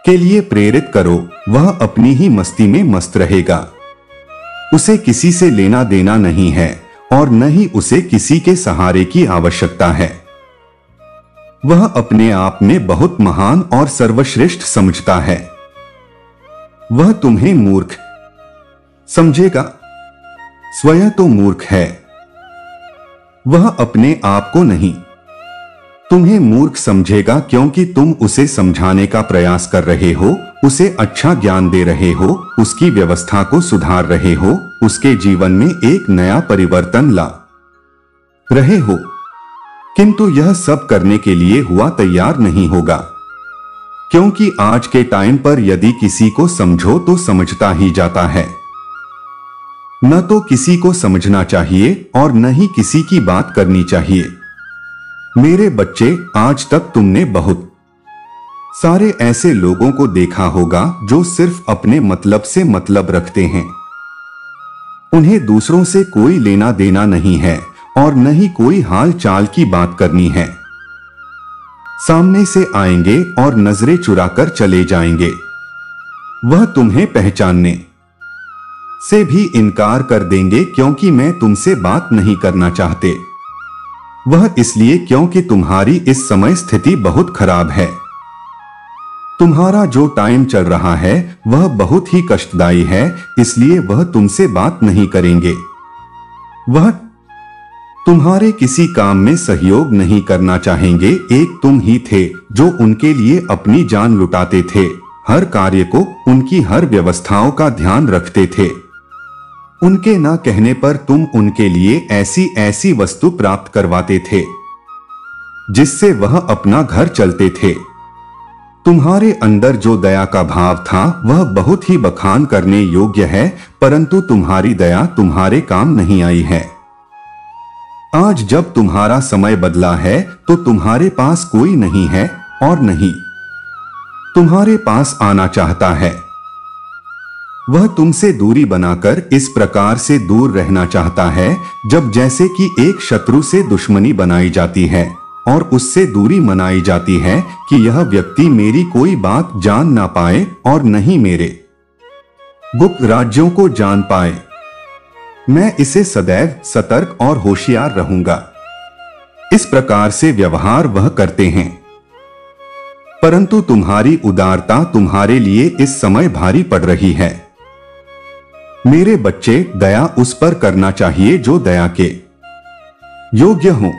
के लिए प्रेरित करो, वह अपनी ही मस्ती में मस्त रहेगा। उसे किसी से लेना देना नहीं है और न ही उसे किसी के सहारे की आवश्यकता है। वह अपने आप में बहुत महान और सर्वश्रेष्ठ समझता है। वह तुम्हें मूर्ख समझेगा, स्वयं तो मूर्ख है। वह अपने आप को नहीं, तुम्हें मूर्ख समझेगा, क्योंकि तुम उसे समझाने का प्रयास कर रहे हो, उसे अच्छा ज्ञान दे रहे हो, उसकी व्यवस्था को सुधार रहे हो, उसके जीवन में एक नया परिवर्तन ला रहे हो। किंतु यह सब करने के लिए हुआ तैयार नहीं होगा, क्योंकि आज के टाइम पर यदि किसी को समझो तो समझता ही जाता है। न तो किसी को समझना चाहिए और न ही किसी की बात करनी चाहिए। मेरे बच्चे, आज तक तुमने बहुत सारे ऐसे लोगों को देखा होगा जो सिर्फ अपने मतलब से मतलब रखते हैं। उन्हें दूसरों से कोई लेना देना नहीं है और न ही कोई हाल चाल की बात करनी है। सामने से आएंगे और नजरें चुराकर चले जाएंगे। वह तुम्हें पहचानने से भी इनकार कर देंगे, क्योंकि मैं तुमसे बात नहीं करना चाहते। वह इसलिए क्योंकि तुम्हारी इस समय स्थिति बहुत खराब है। तुम्हारा जो टाइम चल रहा है वह बहुत ही कष्टदायी है, इसलिए वह तुमसे बात नहीं करेंगे। वह तुम्हारे किसी काम में सहयोग नहीं करना चाहेंगे। एक तुम ही थे जो उनके लिए अपनी जान लुटाते थे, हर कार्य को, उनकी हर व्यवस्थाओं का ध्यान रखते थे। उनके ना कहने पर तुम उनके लिए ऐसी ऐसी वस्तु प्राप्त करवाते थे जिससे वह अपना घर चलते थे। तुम्हारे अंदर जो दया का भाव था वह बहुत ही बखान करने योग्य है, परंतु तुम्हारी दया तुम्हारे काम नहीं आई है। आज जब तुम्हारा समय बदला है तो तुम्हारे पास कोई नहीं है और नहीं तुम्हारे पास आना चाहता है। वह तुमसे दूरी बनाकर इस प्रकार से दूर रहना चाहता है जब जैसे कि एक शत्रु से दुश्मनी बनाई जाती है और उससे दूरी मनाई जाती है कि यह व्यक्ति मेरी कोई बात जान ना पाए और नहीं मेरे गुप्त राज्यों को जान पाए। मैं इसे सदैव सतर्क और होशियार रहूंगा। इस प्रकार से व्यवहार वह करते हैं, परंतु तुम्हारी उदारता तुम्हारे लिए इस समय भारी पड़ रही है। मेरे बच्चे, दया उस पर करना चाहिए जो दया के योग्य हो।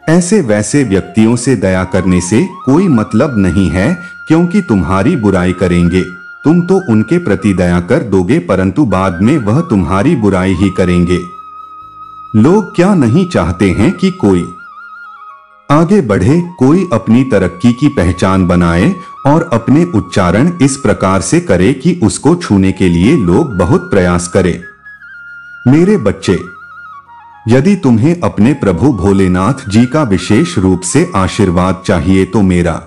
ऐसे वैसे व्यक्तियों से दया करने से कोई मतलब नहीं है, क्योंकि तुम्हारी बुराई करेंगे। तुम तो उनके प्रति दया कर दोगे, परंतु बाद में वह तुम्हारी बुराई ही करेंगे। लोग क्या नहीं चाहते हैं कि कोई आगे बढ़े, कोई अपनी तरक्की की पहचान बनाए और अपने उच्चारण इस प्रकार से करे कि उसको छूने के लिए लोग बहुत प्रयास करें। मेरे बच्चे, यदि तुम्हें अपने प्रभु भोलेनाथ जी का विशेष रूप से आशीर्वाद चाहिए तो मेरा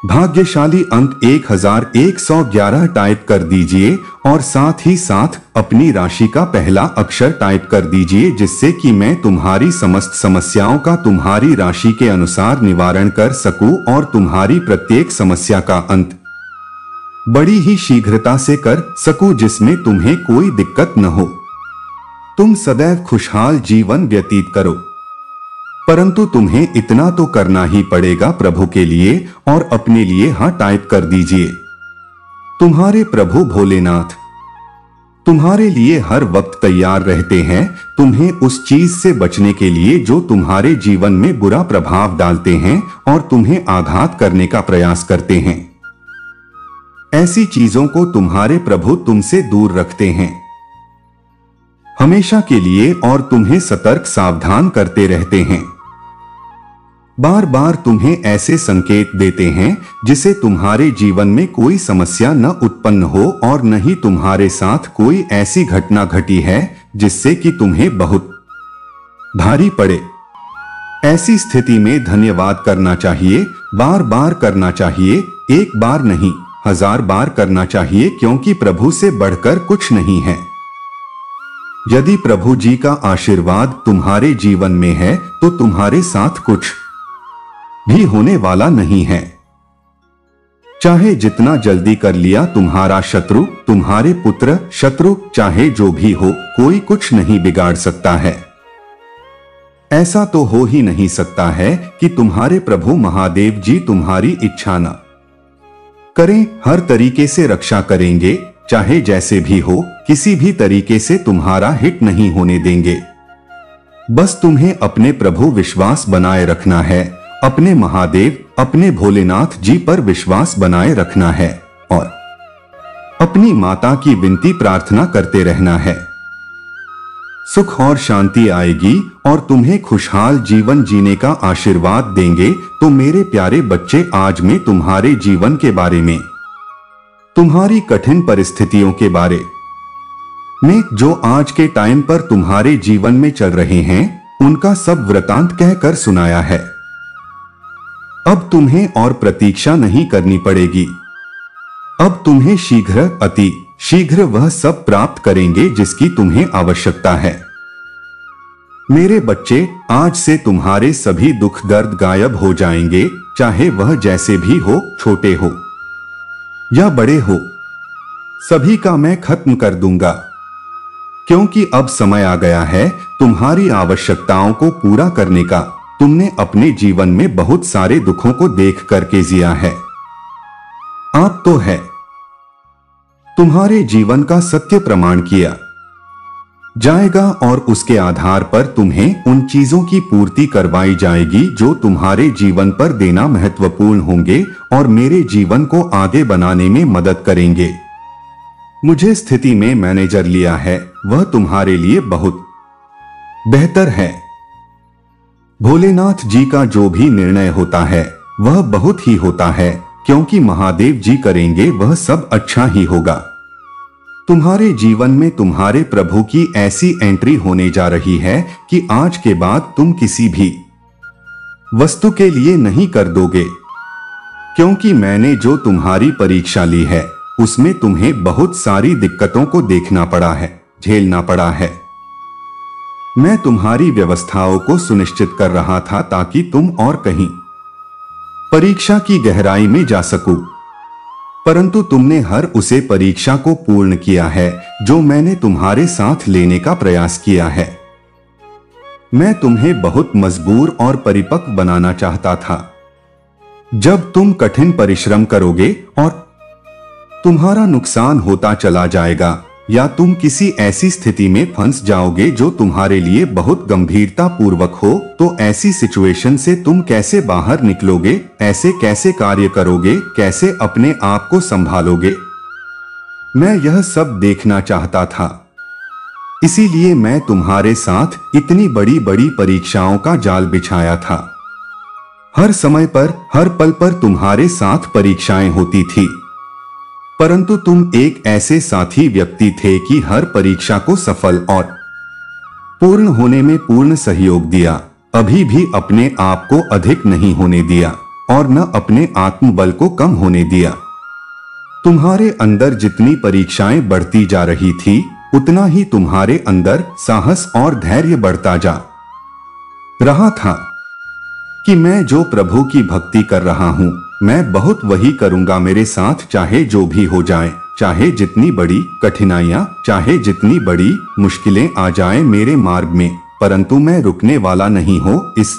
भाग्यशाली अंक 1111 टाइप कर दीजिए और साथ ही साथ अपनी राशि का पहला अक्षर टाइप कर दीजिए, जिससे कि मैं तुम्हारी समस्त समस्याओं का तुम्हारी राशि के अनुसार निवारण कर सकूं और तुम्हारी प्रत्येक समस्या का अंत बड़ी ही शीघ्रता से कर सकूं, जिसमें तुम्हें कोई दिक्कत न हो। तुम सदैव खुशहाल जीवन व्यतीत करो। परंतु तुम्हें इतना तो करना ही पड़ेगा प्रभु के लिए और अपने लिए। हाँ टाइप कर दीजिए। तुम्हारे प्रभु भोलेनाथ तुम्हारे लिए हर वक्त तैयार रहते हैं, तुम्हें उस चीज से बचने के लिए जो तुम्हारे जीवन में बुरा प्रभाव डालते हैं और तुम्हें आघात करने का प्रयास करते हैं। ऐसी चीजों को तुम्हारे प्रभु तुमसे दूर रखते हैं हमेशा के लिए और तुम्हें सतर्क सावधान करते रहते हैं। बार बार तुम्हें ऐसे संकेत देते हैं जिसे तुम्हारे जीवन में कोई समस्या न उत्पन्न हो और न ही तुम्हारे साथ कोई ऐसी घटना घटी है जिससे कि तुम्हें बहुत भारी पड़े। ऐसी स्थिति में धन्यवाद करना चाहिए, बार बार करना चाहिए, एक बार नहीं 1000 बार करना चाहिए, क्योंकि प्रभु से बढ़कर कुछ नहीं है। यदि प्रभु जी का आशीर्वाद तुम्हारे जीवन में है तो तुम्हारे साथ कुछ भी होने वाला नहीं है। चाहे जितना जल्दी कर लिया तुम्हारा शत्रु, तुम्हारे पुत्र शत्रु, चाहे जो भी हो, कोई कुछ नहीं बिगाड़ सकता है। ऐसा तो हो ही नहीं सकता है कि तुम्हारे प्रभु महादेव जी तुम्हारी इच्छा न करें। हर तरीके से रक्षा करेंगे, चाहे जैसे भी हो, किसी भी तरीके से तुम्हारा हित नहीं होने देंगे। बस तुम्हें अपने प्रभु विश्वास बनाए रखना है, अपने महादेव, अपने भोलेनाथ जी पर विश्वास बनाए रखना है और अपनी माता की विनती प्रार्थना करते रहना है। सुख और शांति आएगी और तुम्हें खुशहाल जीवन जीने का आशीर्वाद देंगे। तो मेरे प्यारे बच्चे, आज मैं तुम्हारे जीवन के बारे में, तुम्हारी कठिन परिस्थितियों के बारे में जो आज के टाइम पर तुम्हारे जीवन में चल रहे हैं, उनका सब वृतांत कहकर सुनाया है। अब तुम्हें और प्रतीक्षा नहीं करनी पड़ेगी। अब तुम्हें शीघ्र, अति शीघ्र वह सब प्राप्त करेंगे जिसकी तुम्हें आवश्यकता है। मेरे बच्चे, आज से तुम्हारे सभी दुख दर्द गायब हो जाएंगे, चाहे वह जैसे भी हो, छोटे हो या बड़े हो, सभी का मैं खत्म कर दूंगा। क्योंकि अब समय आ गया है तुम्हारी आवश्यकताओं को पूरा करने का। तुमने अपने जीवन में बहुत सारे दुखों को देख करके जिया है। आप तो है तुम्हारे जीवन का सत्य प्रमाण किया जाएगा और उसके आधार पर तुम्हें उन चीजों की पूर्ति करवाई जाएगी जो तुम्हारे जीवन पर देना महत्वपूर्ण होंगे और मेरे जीवन को आगे बनाने में मदद करेंगे। मुझे स्थिति में मैनेजर लिया है, वह तुम्हारे लिए बहुत बेहतर है। भोलेनाथ जी का जो भी निर्णय होता है वह बहुत ही होता है, क्योंकि महादेव जी करेंगे वह सब अच्छा ही होगा। तुम्हारे जीवन में तुम्हारे प्रभु की ऐसी एंट्री होने जा रही है कि आज के बाद तुम किसी भी वस्तु के लिए नहीं कर दोगे, क्योंकि मैंने जो तुम्हारी परीक्षा ली है उसमें तुम्हें बहुत सारी दिक्कतों को देखना पड़ा है, झेलना पड़ा है। मैं तुम्हारी व्यवस्थाओं को सुनिश्चित कर रहा था ताकि तुम और कहीं परीक्षा की गहराई में जा सको, परंतु तुमने हर उसे परीक्षा को पूर्ण किया है जो मैंने तुम्हारे साथ लेने का प्रयास किया है। मैं तुम्हें बहुत मजबूर और परिपक्व बनाना चाहता था। जब तुम कठिन परिश्रम करोगे और तुम्हारा नुकसान होता चला जाएगा, या तुम किसी ऐसी स्थिति में फंस जाओगे जो तुम्हारे लिए बहुत गंभीरता पूर्वक हो, तो ऐसी सिचुएशन से तुम कैसे बाहर निकलोगे, ऐसे कैसे कार्य करोगे, कैसे अपने आप को संभालोगे। मैं यह सब देखना चाहता था। इसीलिए मैं तुम्हारे साथ इतनी बड़ी बड़ी परीक्षाओं का जाल बिछाया था। हर समय पर, हर पल पर तुम्हारे साथ परीक्षाएं होती थी, परंतु तुम एक ऐसे साथी व्यक्ति थे कि हर परीक्षा को सफल और पूर्ण होने में पूर्ण सहयोग दिया। अभी भी अपने आप को अधिक नहीं होने दिया और न अपने आत्मबल को कम होने दिया। तुम्हारे अंदर जितनी परीक्षाएं बढ़ती जा रही थी, उतना ही तुम्हारे अंदर साहस और धैर्य बढ़ता जा रहा था कि मैं जो प्रभु की भक्ति कर रहा हूं, मैं बहुत वही करूंगा मेरे साथ, चाहे जो भी हो जाए, चाहे जितनी बड़ी कठिनाइयां, चाहे जितनी बड़ी मुश्किलें आ जाएं मेरे मार्ग में, परंतु मैं रुकने वाला नहीं हूं। इस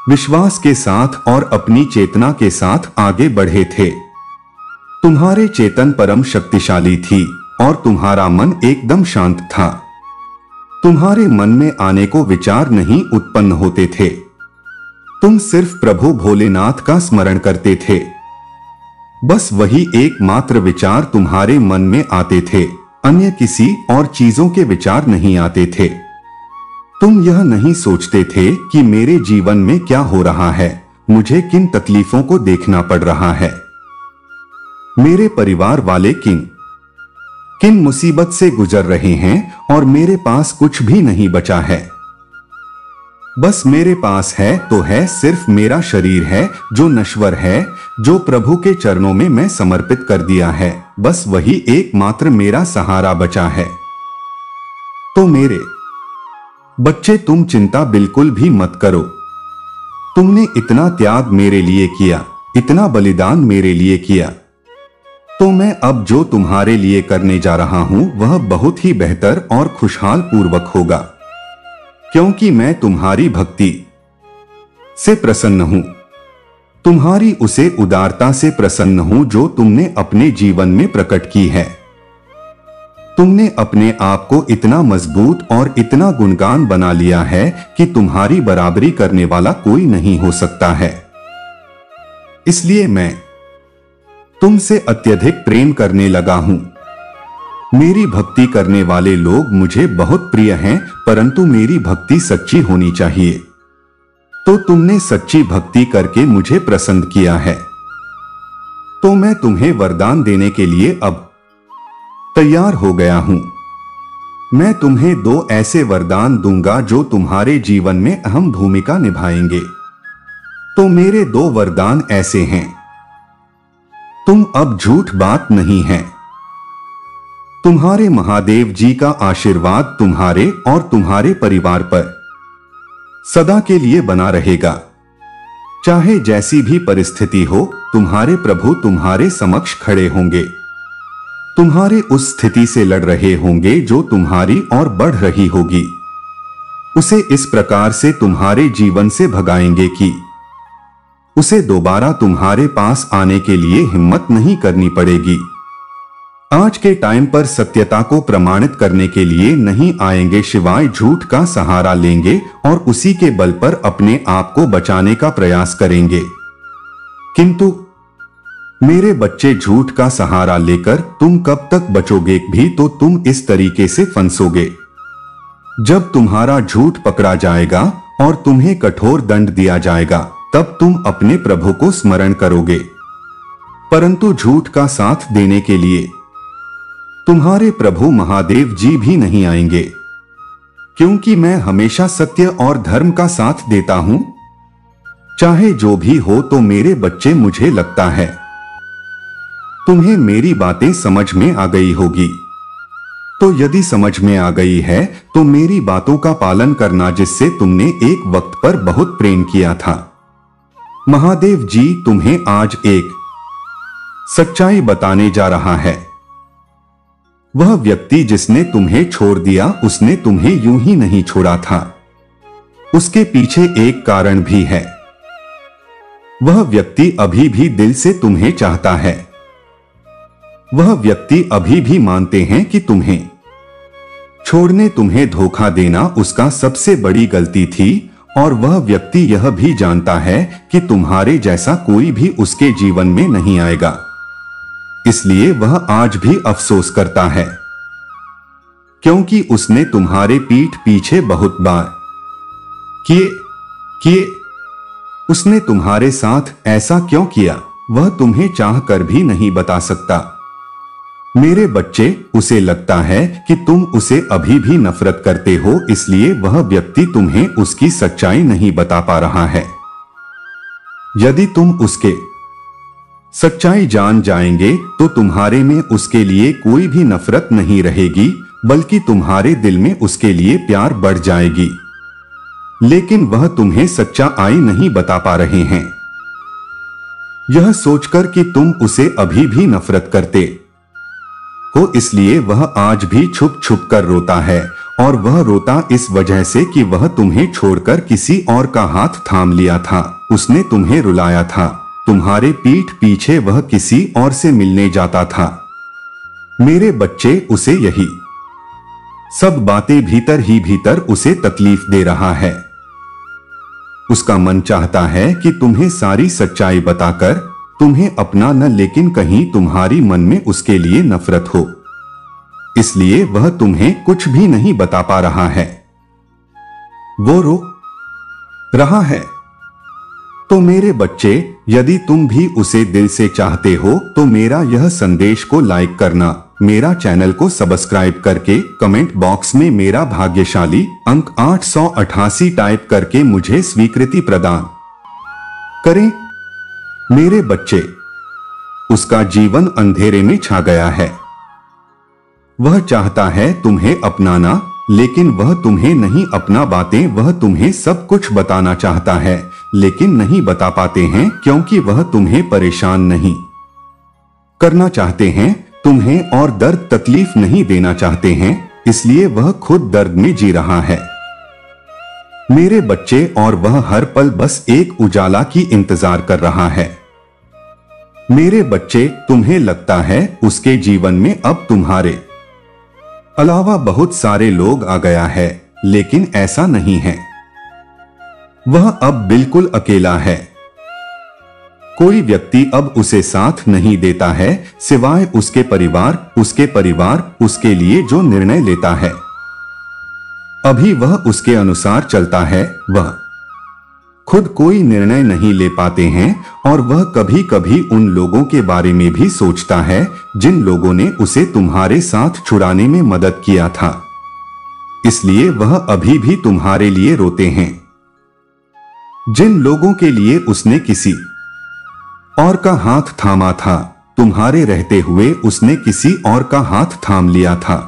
विश्वास के साथ और अपनी चेतना के साथ आगे बढ़े थे। तुम्हारे चेतन परम शक्तिशाली थी और तुम्हारा मन एकदम शांत था। तुम्हारे मन में आने को विचार नहीं उत्पन्न होते थे। तुम सिर्फ प्रभु भोलेनाथ का स्मरण करते थे। बस वही एकमात्र विचार तुम्हारे मन में आते थे, अन्य किसी और चीजों के विचार नहीं आते थे। तुम यह नहीं सोचते थे कि मेरे जीवन में क्या हो रहा है, मुझे किन तकलीफों को देखना पड़ रहा है, मेरे परिवार वाले किन मुसीबत से गुजर रहे हैं और मेरे पास कुछ भी नहीं बचा है। बस मेरे पास है तो है सिर्फ मेरा शरीर है जो नश्वर है, जो प्रभु के चरणों में मैं समर्पित कर दिया है। बस वही एकमात्र मेरा सहारा बचा है। तो मेरे बच्चे, तुम चिंता बिल्कुल भी मत करो। तुमने इतना त्याग मेरे लिए किया, इतना बलिदान मेरे लिए किया, तो मैं अब जो तुम्हारे लिए करने जा रहा हूं वह बहुत ही बेहतर और खुशहाल पूर्वक होगा, क्योंकि मैं तुम्हारी भक्ति से प्रसन्न हूं, तुम्हारी उसे उदारता से प्रसन्न हूं जो तुमने अपने जीवन में प्रकट की है। तुमने अपने आप को इतना मजबूत और इतना गुणगान बना लिया है कि तुम्हारी बराबरी करने वाला कोई नहीं हो सकता है। इसलिए मैं तुमसे अत्यधिक प्रेम करने लगा हूं। मेरी भक्ति करने वाले लोग मुझे बहुत प्रिय हैं, परंतु मेरी भक्ति सच्ची होनी चाहिए। तो तुमने सच्ची भक्ति करके मुझे प्रसन्न किया है, तो मैं तुम्हें वरदान देने के लिए अब तैयार हो गया हूं। मैं तुम्हें 2 ऐसे वरदान दूंगा जो तुम्हारे जीवन में अहम भूमिका निभाएंगे। तो मेरे 2 वरदान ऐसे हैं। तुम अब झूठ बात नहीं है। तुम्हारे महादेव जी का आशीर्वाद तुम्हारे और तुम्हारे परिवार पर सदा के लिए बना रहेगा। चाहे जैसी भी परिस्थिति हो, तुम्हारे प्रभु तुम्हारे समक्ष खड़े होंगे, तुम्हारे उस स्थिति से लड़ रहे होंगे जो तुम्हारी ओर बढ़ रही होगी। उसे इस प्रकार से तुम्हारे जीवन से भगाएंगे कि उसे दोबारा तुम्हारे पास आने के लिए हिम्मत नहीं करनी पड़ेगी। आज के टाइम पर सत्यता को प्रमाणित करने के लिए नहीं आएंगे, शिवाय झूठ का सहारा लेंगे और उसी के बल पर अपने आप को बचाने का प्रयास करेंगे। किंतु मेरे बच्चे, झूठ का सहारा लेकर तुम कब तक बचोगे भी, तो तुम इस तरीके से फंसोगे। जब तुम्हारा झूठ पकड़ा जाएगा और तुम्हें कठोर दंड दिया जाएगा, तब तुम अपने प्रभु को स्मरण करोगे, परंतु झूठ का साथ देने के लिए तुम्हारे प्रभु महादेव जी भी नहीं आएंगे, क्योंकि मैं हमेशा सत्य और धर्म का साथ देता हूं। चाहे जो भी हो, तो मेरे बच्चे, मुझे लगता है तुम्हें मेरी बातें समझ में आ गई होगी। तो यदि समझ में आ गई है तो मेरी बातों का पालन करना, जिससे तुमने एक वक्त पर बहुत प्रेम किया था। महादेव जी तुम्हें आज एक सच्चाई बताने जा रहा है। वह व्यक्ति जिसने तुम्हें छोड़ दिया, उसने तुम्हें यूं ही नहीं छोड़ा था। उसके पीछे एक कारण भी है। वह व्यक्ति अभी भी दिल से तुम्हें चाहता है। वह व्यक्ति अभी भी मानते हैं कि तुम्हें छोड़ने, तुम्हें धोखा देना उसका सबसे बड़ी गलती थी, और वह व्यक्ति यह भी जानता है कि तुम्हारे जैसा कोई भी उसके जीवन में नहीं आएगा। इसलिए वह आज भी अफसोस करता है, क्योंकि उसने तुम्हारे पीठ पीछे बहुत बार किए। उसने तुम्हारे साथ ऐसा क्यों किया, वह तुम्हें चाह कर भी नहीं बता सकता। मेरे बच्चे, उसे लगता है कि तुम उसे अभी भी नफरत करते हो, इसलिए वह व्यक्ति तुम्हें उसकी सच्चाई नहीं बता पा रहा है। यदि तुम उसके सच्चाई जान जाएंगे तो तुम्हारे में उसके लिए कोई भी नफरत नहीं रहेगी, बल्कि तुम्हारे दिल में उसके लिए प्यार बढ़ जाएगी। लेकिन वह तुम्हें सच्चाई नहीं बता पा रहे हैं, यह सोचकर कि तुम उसे अभी भी नफरत करते हो, इसलिए वह आज भी छुप छुप कर रोता है। और वह रोता इस वजह से कि वह तुम्हें छोड़कर किसी और का हाथ थाम लिया था, उसने तुम्हें रुलाया था, तुम्हारे पीठ पीछे वह किसी और से मिलने जाता था। मेरे बच्चे, उसे यही सब बातें भीतर ही भीतर उसे तकलीफ दे रहा है। उसका मन चाहता है कि तुम्हें सारी सच्चाई बताकर तुम्हें अपना न, लेकिन कहीं तुम्हारी मन में उसके लिए नफरत हो, इसलिए वह तुम्हें कुछ भी नहीं बता पा रहा है। वो रो रहा है। तो मेरे बच्चे, यदि तुम भी उसे दिल से चाहते हो तो मेरा यह संदेश को लाइक करना, मेरा चैनल को सब्सक्राइब करके कमेंट बॉक्स में मेरा भाग्यशाली अंक 888 टाइप करके मुझे स्वीकृति प्रदान करें। मेरे बच्चे, उसका जीवन अंधेरे में छा गया है। वह चाहता है तुम्हें अपनाना, लेकिन वह तुम्हें नहीं अपना बातें वह तुम्हें सब कुछ बताना चाहता है, लेकिन नहीं बता पाते हैं, क्योंकि वह तुम्हें परेशान नहीं करना चाहते हैं, तुम्हें और दर्द तकलीफ नहीं देना चाहते हैं, इसलिए वह खुद दर्द में जी रहा है। मेरे बच्चे, और वह हर पल बस एक उजाला की इंतजार कर रहा है। मेरे बच्चे, तुम्हें लगता है उसके जीवन में अब तुम्हारे अलावा बहुत सारे लोग आ गया है, लेकिन ऐसा नहीं है। वह अब बिल्कुल अकेला है। कोई व्यक्ति अब उसे साथ नहीं देता है, सिवाय उसके परिवार उसके लिए जो निर्णय लेता है, अभी वह उसके अनुसार चलता है। वह खुद कोई निर्णय नहीं ले पाते हैं, और वह कभी कभी उन लोगों के बारे में भी सोचता है जिन लोगों ने उसे तुम्हारे साथ छुड़ाने में मदद किया था, इसलिए वह अभी भी तुम्हारे लिए रोते हैं। जिन लोगों के लिए उसने किसी और का हाथ थामा था, तुम्हारे रहते हुए उसने किसी और का हाथ थाम लिया था।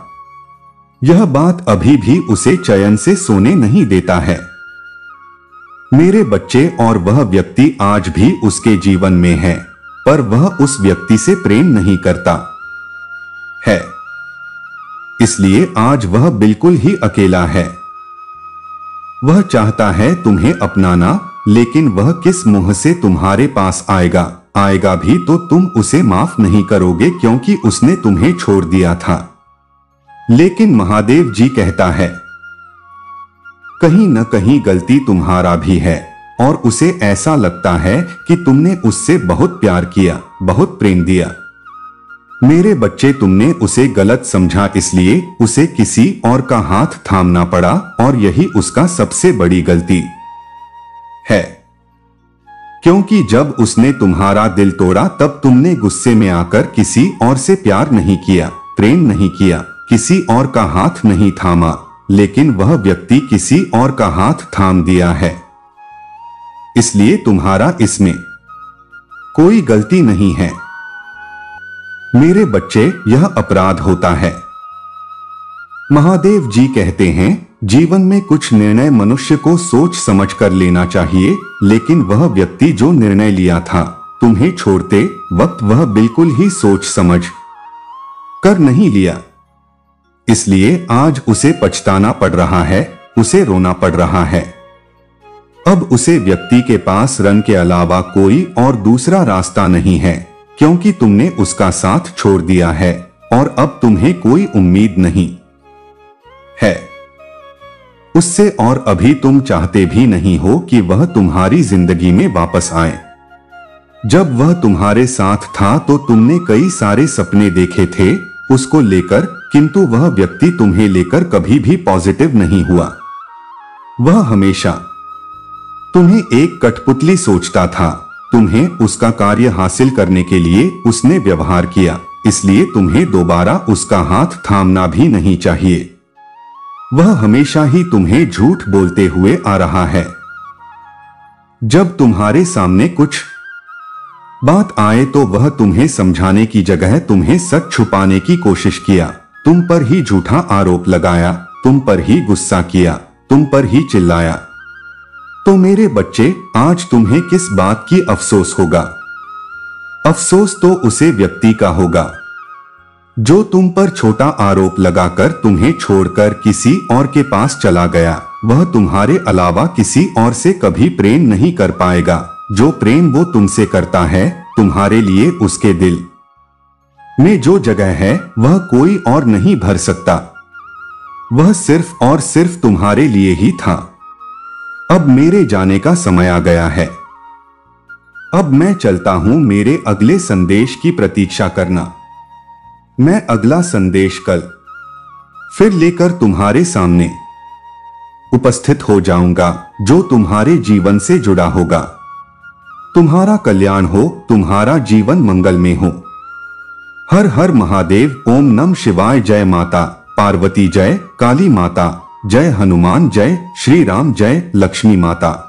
यह बात अभी भी उसे चैन से सोने नहीं देता है। मेरे बच्चे, और वह व्यक्ति आज भी उसके जीवन में है, पर वह उस व्यक्ति से प्रेम नहीं करता है, इसलिए आज वह बिल्कुल ही अकेला है। वह चाहता है तुम्हें अपनाना, लेकिन वह किस मुंह से तुम्हारे पास आएगा भी तो तुम उसे माफ नहीं करोगे, क्योंकि उसने तुम्हें छोड़ दिया था। लेकिन महादेव जी कहता है, कहीं न कहीं गलती तुम्हारा भी है, और उसे ऐसा लगता है कि तुमने उससे बहुत प्यार किया, बहुत प्रेम दिया। मेरे बच्चे, तुमने उसे गलत समझा, इसलिए उसे किसी और का हाथ थामना पड़ा, और यही उसका सबसे बड़ी गलती है। क्योंकि जब उसने तुम्हारा दिल तोड़ा तब तुमने गुस्से में आकर किसी और से प्यार नहीं किया, प्रेम नहीं किया, किसी और का हाथ नहीं थामा, लेकिन वह व्यक्ति किसी और का हाथ थाम दिया है। इसलिए तुम्हारा इसमें कोई गलती नहीं है। मेरे बच्चे, यह अपराध होता है। महादेव जी कहते हैं, जीवन में कुछ निर्णय मनुष्य को सोच समझ कर लेना चाहिए, लेकिन वह व्यक्ति जो निर्णय लिया था तुम्हें छोड़ते वक्त, वह बिल्कुल ही सोच समझ कर नहीं लिया। इसलिए आज उसे पछताना पड़ रहा है, उसे रोना पड़ रहा है। अब उसे व्यक्ति के पास रन के अलावा कोई और दूसरा रास्ता नहीं है, क्योंकि तुमने उसका साथ छोड़ दिया है और अब तुम्हें कोई उम्मीद नहीं है उससे, और अभी तुम चाहते भी नहीं हो कि वह तुम्हारी जिंदगी में वापस आए। जब वह तुम्हारे साथ था तो तुमने कई सारे सपने देखे थे उसको लेकर, किंतु वह व्यक्ति तुम्हें लेकर कभी भी पॉजिटिव नहीं हुआ। वह हमेशा तुम्हें एक कठपुतली सोचता था। तुम्हें उसका कार्य हासिल करने के लिए उसने व्यवहार किया, इसलिए तुम्हें दोबारा उसका हाथ थामना भी नहीं चाहिए। वह हमेशा ही तुम्हें झूठ बोलते हुए आ रहा है। जब तुम्हारे सामने कुछ बात आए तो वह तुम्हें समझाने की जगह तुम्हें सच छुपाने की कोशिश किया। तुम पर ही झूठा आरोप लगाया, तुम पर ही गुस्सा किया, तुम पर ही चिल्लाया। तो मेरे बच्चे, आज तुम्हें किस बात की अफसोस होगा? अफसोस तो उसे व्यक्ति का होगा जो तुम पर छोटा आरोप लगाकर तुम्हें छोड़कर किसी और के पास चला गया। वह तुम्हारे अलावा किसी और से कभी प्रेम नहीं कर पाएगा। जो प्रेम वो तुमसे करता है, तुम्हारे लिए उसके दिल में जो जगह है वह कोई और नहीं भर सकता। वह सिर्फ और सिर्फ तुम्हारे लिए ही था। अब मेरे जाने का समय आ गया है। अब मैं चलता हूं। मेरे अगले संदेश की प्रतीक्षा करना। मैं अगला संदेश कल फिर लेकर तुम्हारे सामने उपस्थित हो जाऊंगा, जो तुम्हारे जीवन से जुड़ा होगा। तुम्हारा कल्याण हो, तुम्हारा जीवन मंगल में हो। हर हर महादेव। ओम नमः शिवाय। जय माता पार्वती, जय काली माता, जय हनुमान, जय श्री राम, जय लक्ष्मी माता।